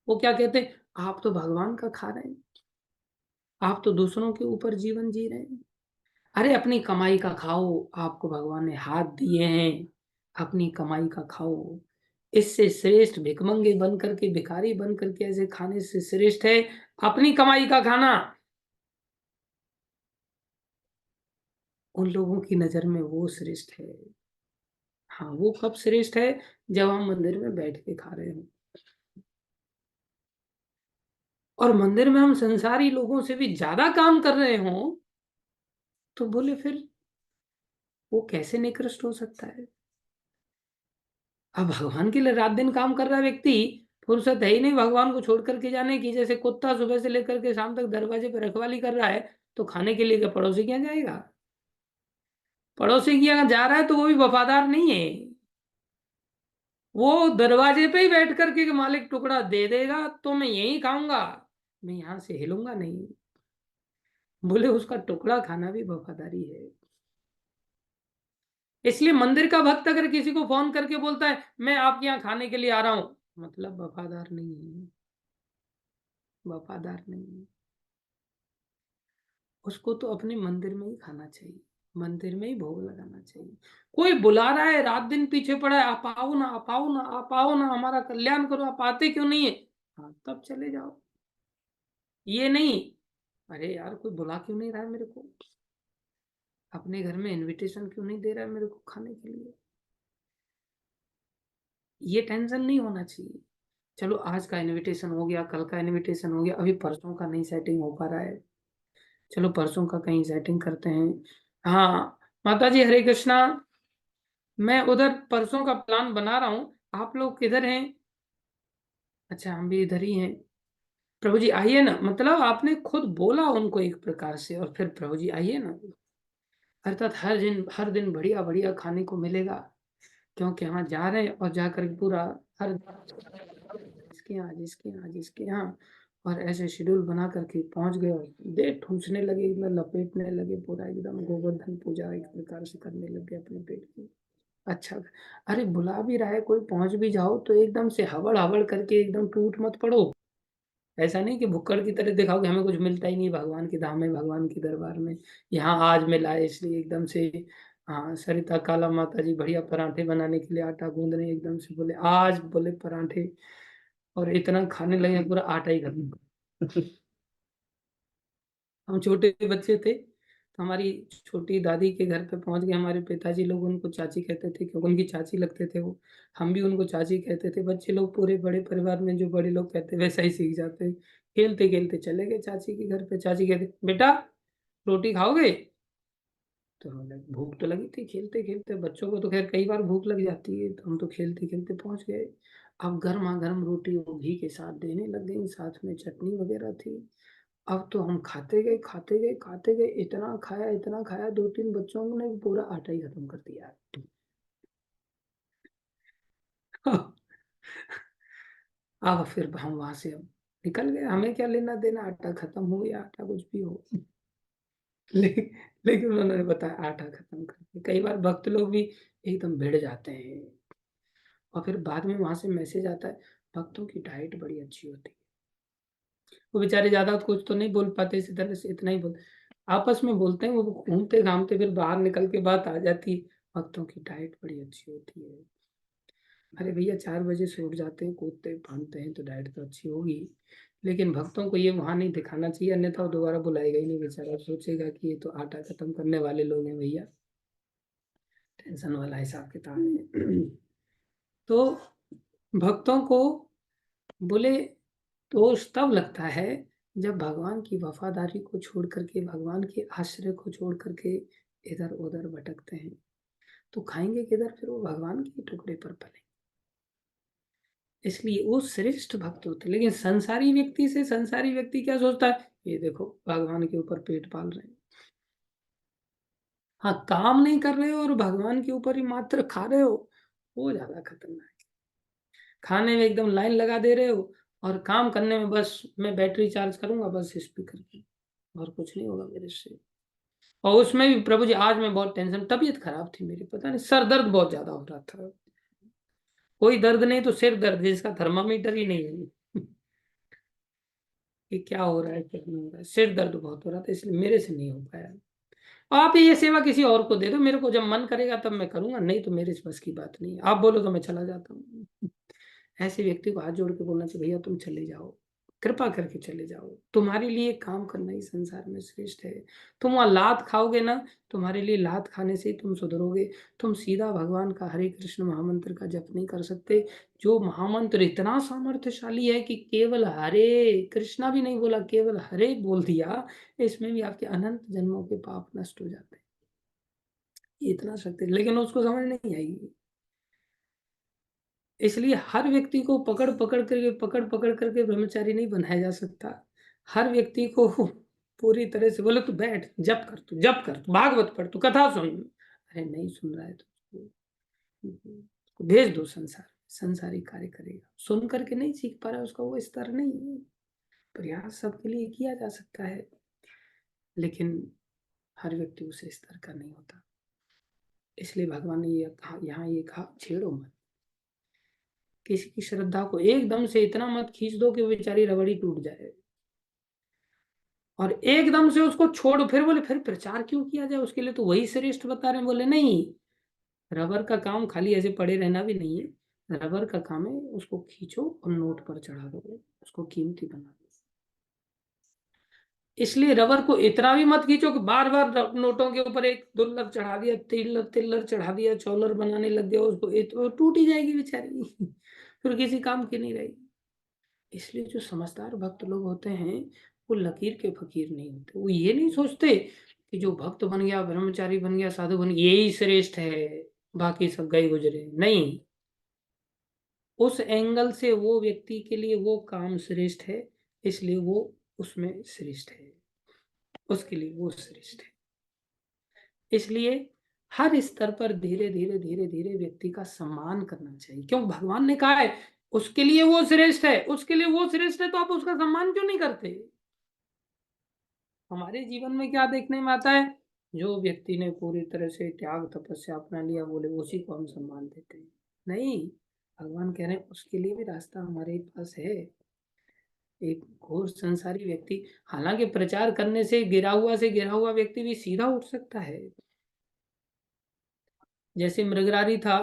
वो क्या कहते हैं, आप तो भगवान का खा रहे हैं, आप तो दूसरों के ऊपर जीवन जी रहे हैं। अरे अपनी कमाई का खाओ, आपको भगवान ने हाथ दिए हैं, अपनी कमाई का खाओ। इससे श्रेष्ठ भिखमंगे बन करके, भिखारी बन करके ऐसे खाने से श्रेष्ठ है अपनी कमाई का खाना। उन लोगों की नजर में वो श्रेष्ठ है। हाँ, वो कब श्रेष्ठ है, जब हम मंदिर में बैठ के खा रहे हो और मंदिर में हम संसारी लोगों से भी ज्यादा काम कर रहे हो, तो बोले फिर वो कैसे निकृष्ट हो सकता है। अब भगवान के लिए रात दिन काम कर रहा व्यक्ति, फुर्सत है ही नहीं भगवान को छोड़ करके जाने की। जैसे कुत्ता सुबह से लेकर के शाम तक दरवाजे पर रखवाली कर रहा है, तो खाने के लिए क्या पड़ोसी के यहाँ जाएगा। पड़ोसी के यहाँ जा रहा है तो वो भी वफादार नहीं है। वो दरवाजे पे ही बैठ करके कि मालिक टुकड़ा दे देगा तो मैं यही खाऊंगा, मैं यहां से हिलूंगा नहीं। बोले उसका टुकड़ा खाना भी वफादारी है। इसलिए मंदिर का भक्त अगर किसी को फोन करके बोलता है मैं आपके यहाँ खाने के लिए आ रहा हूं, मतलब वफादार नहीं है, वफादार नहीं है। उसको तो अपने मंदिर में ही खाना चाहिए, मंदिर में ही भोग लगाना चाहिए। कोई बुला रहा है, रात दिन पीछे पड़ा है, आप आओ ना, आप आओ ना, आप आओ ना, हमारा कल्याण करो, आप आते क्यों नहीं है। हाँ तब चले जाओ। ये नहीं, अरे यार कोई बुला क्यों नहीं रहा है मेरे को, अपने घर में इनविटेशन क्यों नहीं दे रहा है मेरे को खाने के लिए। ये टेंशन नहीं होना चाहिए। चलो आज का इनविटेशन हो गया, कल का इनविटेशन हो गया, अभी परसों का नहीं सेटिंग हो पा रहा है, चलो परसों का कहीं सेटिंग करते हैं। हाँ माता जी हरे कृष्णा। मैं उधर परसों का प्लान बना रहा हूँ, आप लोग किधर हैं। अच्छा हम भी इधर ही हैं। प्रभु जी आइए ना, मतलब आपने खुद बोला उनको एक प्रकार से, और फिर प्रभु जी आइए ना। अर्थात हर दिन बढ़िया बढ़िया खाने को मिलेगा, क्योंकि हम जा रहे हैं और जाकर पूरा हर जिसके यहाँ जिसके यहाँ जिसके यहाँ, और ऐसे शेड्यूल बना करके पहुंच गए और दे ठूंसने लगे, एकदम लपेटने लगे, पूरा एकदम गोवर्धन पूजा एक प्रकार से करने लगे अपने पेट की। अच्छा, अरे बुला भी रहा है कोई, पहुंच भी जाओ तो एकदम से हवड़ हवड़ करके एकदम टूट मत पड़ो। ऐसा नहीं कि भुक्कड़ की तरह दिखाओ कि हमें कुछ मिलता ही नहीं भगवान के धाम में, भगवान के दरबार में, यहाँ आज मिला है इसलिए एकदम से। हाँ सरिता काला माता जी बढ़िया पराठे बनाने के लिए आटा गूंद रहे हैं, एकदम से बोले आज बोले पराठे, और इतना खाने लगे पूरा आटा ही खत्म। हम छोटे बच्चे थे तो हमारी छोटी दादी के घर पे पहुंच गए हमारे पिताजी लोग, उनको चाची कहते थे क्योंकि उनकी चाची लगते थे वो। हम भी उनको चाची कहते थे, बच्चे लोग पूरे बड़े परिवार में जो बड़े लोग कहते वैसा ही सीख जाते हैं। खेलते खेलते चले गए चाची के घर पे, चाची कहते बेटा रोटी खाओगे। तो हम लगे, भूख तो लगी थी, खेलते खेलते बच्चों को तो खैर कई बार भूख लग जाती है, तो हम तो खेलते खेलते पहुंच गए। अब गर्मा गर्म रोटी वो घी के साथ देने लग गई, साथ में चटनी वगैरह थी। अब तो हम खाते गए खाते गए खाते गए, इतना खाया इतना खाया, दो तीन बच्चों ने पूरा आटा ही खत्म कर दिया। अब फिर हम वहां से अब निकल गए, हमें क्या लेना देना, आटा खत्म हो या आटा कुछ भी हो। लेकिन लेकिन उन्होंने बताया आटा खत्म कर दिया। कई बार भक्त लोग भी एकदम भिड़ जाते हैं, और फिर बाद में वहां से मैसेज आता है भक्तों की डाइट बड़ी अच्छी होती है। वो बेचारे ज्यादा कुछ तो नहीं बोल पाते, इसी तरह से इतना ही बोल, आपस में बोलते हैं, वो घूमते घामते फिर बाहर निकल के बात आ जाती है, भक्तों की डाइट बड़ी अच्छी होती है। अरे भैया 4 बजे से उठ जाते हैं, कूदते फांदते हैं, तो डाइट तो अच्छी होगी। लेकिन भक्तों को ये वहां नहीं दिखाना चाहिए, अन्यथा वो दोबारा बुलाएगा ही नहीं, बेचारा सोचेगा कि ये तो आटा खत्म करने वाले लोग हैं भैया, टेंशन वाला हिसाब किताब है। तो भक्तों को बोले दोष तब लगता है जब भगवान की वफादारी को छोड़ करके, भगवान के आश्रय को छोड़ करके इधर उधर भटकते हैं, तो खाएंगे किधर, फिर वो भगवान के टुकड़े पर पले। इसलिए वो श्रेष्ठ भक्त होते हैं। लेकिन संसारी व्यक्ति से, संसारी व्यक्ति क्या सोचता है, ये देखो भगवान के ऊपर पेट पाल रहे हैं। हाँ, काम नहीं कर रहे हो और भगवान के ऊपर ही मात्र खा रहे हो, वो ज्यादा खतरनाक है। खाने में एकदम लाइन लगा दे रहे हो और काम करने में बस मैं बैटरी चार्ज करूंगा बस स्पीकर की, और कुछ नहीं होगा मेरे से। और उसमें भी प्रभु जी आज मैं बहुत टेंशन, तबीयत खराब थी मेरी, पता नहीं सर दर्द बहुत ज्यादा हो रहा था। कोई दर्द नहीं तो सिर दर्द, जिसका थर्मामीटर ही नहीं है कि क्या हो रहा है क्या नहीं हो रहा है। सिर दर्द बहुत हो रहा था, इसलिए मेरे से नहीं हो पाया। आप ये सेवा किसी और को दे दो, मेरे को जब मन करेगा तब मैं करूंगा, नहीं तो मेरे बस की बात नहीं है। आप बोलो तो मैं चला जाता हूँ। ऐसे व्यक्ति को हाथ जोड़ के बोलना चाहिए, भैया तुम चले जाओ, कृपा करके चले जाओ, तुम्हारे लिए काम करना ही संसार में श्रेष्ठ है। तुम वहां लात खाओगे ना, तुम्हारे लिए लात खाने से ही तुम सुधरोगे। तुम सीधा भगवान का हरे कृष्ण महामंत्र का जप नहीं कर सकते, जो महामंत्र इतना सामर्थ्यशाली है कि केवल हरे कृष्णा भी नहीं बोला, केवल हरे बोल दिया, इसमें भी आपके अनंत जन्मों के पाप नष्ट हो जाते हैं। ये इतना शक्ति, लेकिन उसको समझ नहीं आएगी। इसलिए हर व्यक्ति को पकड़ पकड़ करके ब्रह्मचारी नहीं बनाया जा सकता। हर व्यक्ति को पूरी तरह से बोले तू बैठ जप कर, तू जप कर, तू भागवत पढ़, तू कथा सुन, अरे नहीं सुन रहा है तो उसको भेज दो संसार, संसारी कार्य करेगा। सुन करके नहीं सीख पा रहा है, उसका वो स्तर नहीं है। प्रयास सबके लिए किया जा सकता है, लेकिन हर व्यक्ति उस स्तर का नहीं होता। इसलिए भगवान ने ये कहा, यहाँ ये कहा छेड़ो मत, किसी की श्रद्धा को एकदम से इतना मत खींच दो कि वो बेचारी रबड़ी टूट जाए, और एकदम से उसको छोड़। फिर बोले फिर प्रचार क्यों किया जाए, उसके लिए तो वही श्रेष्ठ बता रहे हैं। बोले नहीं, रबर का काम खाली ऐसे पड़े रहना भी नहीं है, रबर का काम है उसको खींचो और नोट पर चढ़ा दो, उसको कीमती बना दो। इसलिए रबर को इतना भी मत खींचो कि बार बार नोटों के ऊपर एक दुल्लर चढ़ा दिया, तिल्लर तिल्लर चढ़ा दिया, चौलर बनाने लग गया उसको, तो टूट ही जाएगी बेचारी फिर किसी काम की नहीं रहेगी। इसलिए जो समझदार भक्त लोग होते हैं वो लकीर के फकीर नहीं होते। वो ये नहीं सोचते कि जो भक्त बन गया, ब्रह्मचारी बन गया, साधु बन गया, यही श्रेष्ठ है, बाकी सब गए गुजरे, नहीं। उस एंगल से वो व्यक्ति के लिए वो काम श्रेष्ठ है, इसलिए वो उसमें श्रेष्ठ है, उसके लिए वो श्रेष्ठ है। इसलिए हर स्तर पर धीरे धीरे धीरे धीरे व्यक्ति का सम्मान करना चाहिए, क्यों भगवान ने कहा है उसके लिए वो श्रेष्ठ है, उसके लिए वो श्रेष्ठ है, तो आप उसका सम्मान क्यों नहीं करते। हमारे जीवन में क्या देखने में आता है, जो व्यक्ति ने पूरी तरह से त्याग तपस्या अपना लिया, बोले उसी को हम सम्मान देते हैं। नहीं, भगवान कह रहे हैं उसके लिए भी रास्ता हमारे पास है। एक घोर संसारी व्यक्ति, हालांकि प्रचार करने से गिरा हुआ व्यक्ति भी सीधा उठ सकता है। जैसे मृगरारी था,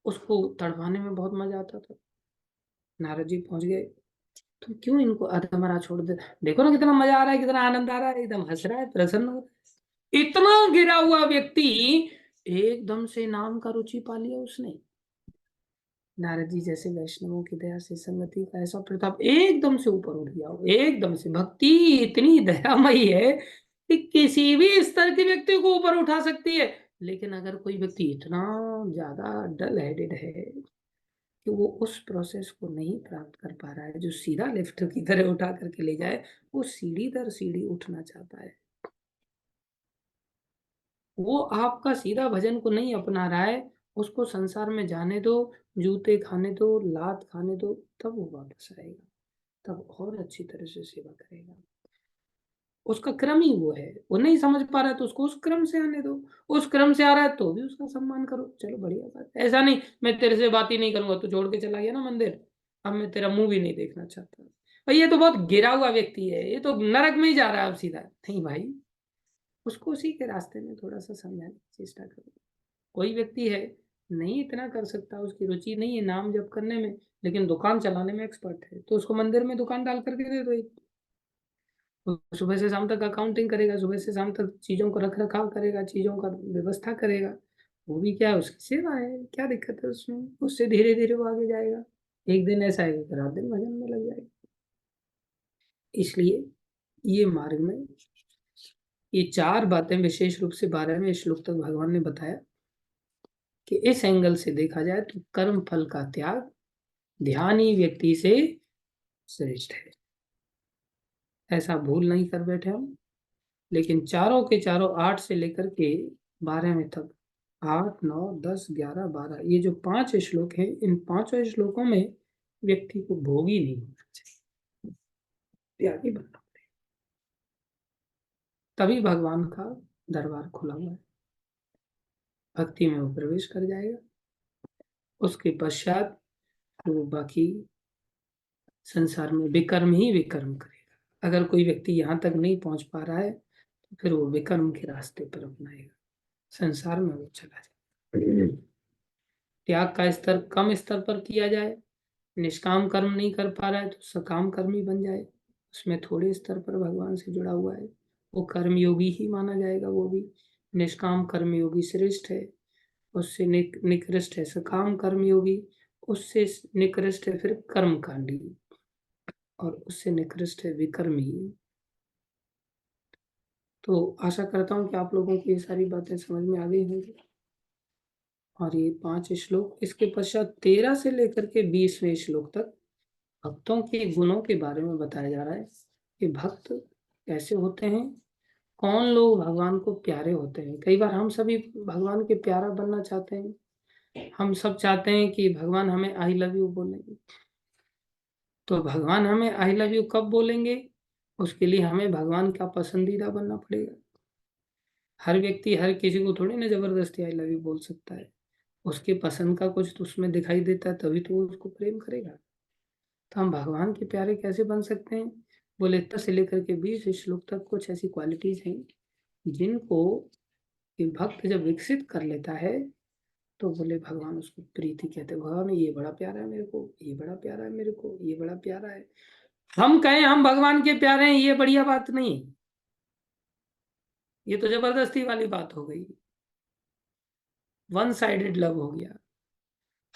उसको तड़पाने में बहुत मजा आता था। नारद जी पहुंच गए, तुम क्यों इनको अधमरा छोड़ दे, देखो ना कितना मजा आ रहा है, कितना आनंद आ रहा है, एकदम हंस रहा है, प्रसन्न हो रहा है। इतना गिरा हुआ व्यक्ति एकदम से नाम का रुचि पा लिया उसने। नारद जी जैसे वैष्णवों की दया से संगति का ऐसा प्रताप, एकदम से ऊपर उठ गया। एकदम से भक्ति इतनी दयामयी है कि किसी भी स्तर के व्यक्ति को ऊपर उठा सकती है। लेकिन अगर कोई व्यक्ति इतना ज्यादा डल हेडेड है कि वो उस प्रोसेस को नहीं प्राप्त कर पा रहा है जो सीधा लिफ्ट की तरह उठा करके ले जाए, वो सीढ़ी दर सीढ़ी उठना चाहता है, वो आपका सीधा भजन को नहीं अपना रहा है, उसको संसार में जाने दो, जूते खाने दो, लात खाने दो, तब वो वापस आएगा, तब और अच्छी तरह से सेवा करेगा। उसका क्रम ही वो है, वो नहीं समझ पा रहा है तो उसको उस क्रम से आने दो। उस क्रम से आ रहा है तो भी उसका सम्मान करो, चलो बढ़िया बात है। ऐसा नहीं मैं तेरे से बात ही नहीं करूंगा, तू छोड़ के चला गया ना मंदिर, अब मैं तेरा मुंह भी नहीं देखना चाहता, भाई ये तो बहुत गिरा हुआ व्यक्ति है, ये तो नरक में ही जा रहा है अब सीधा, नहीं भाई, उसको उसी के रास्ते में थोड़ा सा समझाने की चेष्टा करो। कोई व्यक्ति है नहीं इतना कर सकता, उसकी रुचि नहीं है नाम जप करने में, लेकिन दुकान चलाने में एक्सपर्ट है, तो उसको मंदिर में दुकान डाल करके दे दो एक। वो सुबह से शाम तक अकाउंटिंग करेगा, सुबह से शाम तक चीजों को रख रखाव करेगा, चीजों का व्यवस्था करेगा, वो भी क्या है उसकी सेवा है, क्या दिक्कत है उसमें, उससे धीरे धीरे वो आगे जाएगा। एक दिन ऐसा है कि रात दिन भजन में लग जाएगा। इसलिए ये मार्ग में ये चार बातें विशेष रूप से 12वें श्लोक तक भगवान ने बताया कि इस एंगल से देखा जाए तो कर्म फल का त्याग ध्यानी व्यक्ति से श्रेष्ठ है। ऐसा भूल नहीं कर बैठे हम। लेकिन चारों के चारों 8 से लेकर के 12वें तक, 8, 9, 10, 11, 12, ये जो 5 श्लोक हैं, इन 5 श्लोकों में व्यक्ति को भोगी नहीं होना चाहिए, त्यागी बनना पड़ेगा। तभी भगवान का दरबार खुला हुआ है, भक्ति में वो प्रवेश कर जाएगा। उसके पश्चात वो बाकी संसार में विकर्म ही विकर्म करेगा। अगर कोई व्यक्ति यहाँ तक नहीं पहुंच पा रहा है तो फिर वो विकर्म के रास्ते पर अपनाएगा, संसार में वो चला जाए। त्याग का स्तर कम स्तर पर किया जाए, निष्काम कर्म नहीं कर पा रहा है तो सकाम कर्मी बन जाए, उसमें थोड़े स्तर पर भगवान से जुड़ा हुआ है, वो कर्मयोगी ही माना जाएगा। वो भी निष्काम कर्मयोगी श्रेष्ठ है, उससे निकृष्ट है सकाम कर्मयोगी, उससे निकृष्ट है फिर कर्मकांडी, और उससे निकृष्ट है विकर्मी। तो आशा करता हूँ कि आप लोगों को ये सारी बातें समझ में आ गई होंगी। और ये 5 श्लोक, इसके पश्चात 13 से लेकर के 20वें श्लोक तक भक्तों के गुणों के बारे में बताया जा रहा है कि भक्त कैसे होते हैं, कौन लोग भगवान को प्यारे होते हैं। कई बार हम सभी भगवान के प्यारा बनना चाहते हैं, हम सब चाहते हैं कि भगवान हमें आई लव यू बोलेंगे। तो भगवान हमें आई लव यू कब बोलेंगे, उसके लिए हमें भगवान का पसंदीदा बनना पड़ेगा। हर व्यक्ति हर किसी को थोड़ी ना जबरदस्ती आई लव यू बोल सकता है, उसके पसंद का कुछ तो उसमें दिखाई देता है, तभी तो वो उसको प्रेम करेगा। तो हम भगवान के प्यारे कैसे बन सकते हैं, बोले 10 से लेकर के 20 श्लोक तक कुछ ऐसी क्वालिटीज हैं जिनको कि भक्त जब विकसित कर लेता है तो बोले भगवान उसको प्रीति कहते हैं। भगवान ये बड़ा प्यारा है मेरे को, ये बड़ा प्यारा है मेरे को, ये बड़ा प्यारा है। हम कहें हम भगवान के प्यारे हैं, ये बढ़िया बात नहीं है, ये तो जबरदस्ती वाली बात हो गई, वन साइडेड लव हो गया।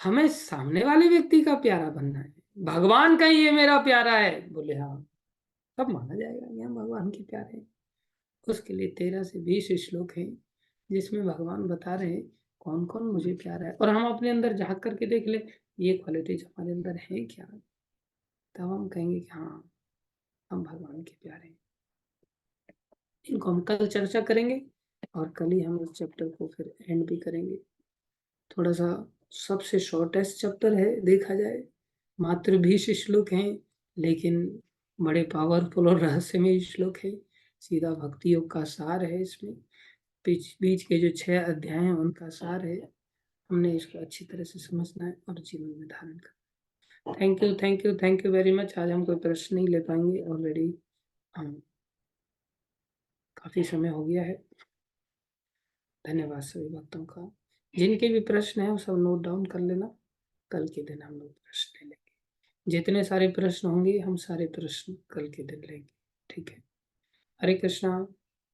हमें सामने वाले व्यक्ति का प्यारा बनना है। भगवान का ये मेरा प्यारा है, बोले हाँ, तब माना जाएगा कि हम भगवान के प्यारे हैं। उसके लिए 13 से 20 श्लोक हैं जिसमें भगवान बता रहे हैं कौन कौन मुझे प्यारा है। और हम अपने अंदर झांक करके देख ले ये क्वालिटीज हमारे अंदर है क्या, तब हम कहेंगे कि हाँ हम भगवान के प्यारे हैं। इनको हम कल चर्चा करेंगे और कल ही हम इस चैप्टर को फिर एंड भी करेंगे। थोड़ा सा सबसे शॉर्टेस्ट चैप्टर है देखा जाए, मात्र 20 श्लोक हैं, लेकिन बड़े पावरफुल और रहस्यमय श्लोक है। सीधा भक्ति योग का सार है इसमें, बीच बीच के जो 6 अध्याय हैं उनका सार है। हमने इसको अच्छी तरह से समझना है और जीवन में धारण करना। Thank you, thank you, thank you very much. आज हम कोई प्रश्न नहीं ले पाएंगे, ऑलरेडी काफी समय हो गया है। धन्यवाद सभी भक्तों का। जिनके भी प्रश्न है वो सब नोट डाउन कर लेना, कल के दिन हम लोग प्रश्न ले लेंगे। जितने सारे प्रश्न होंगे हम सारे प्रश्न कल के दिन लेंगे, ठीक है। हरे कृष्णा।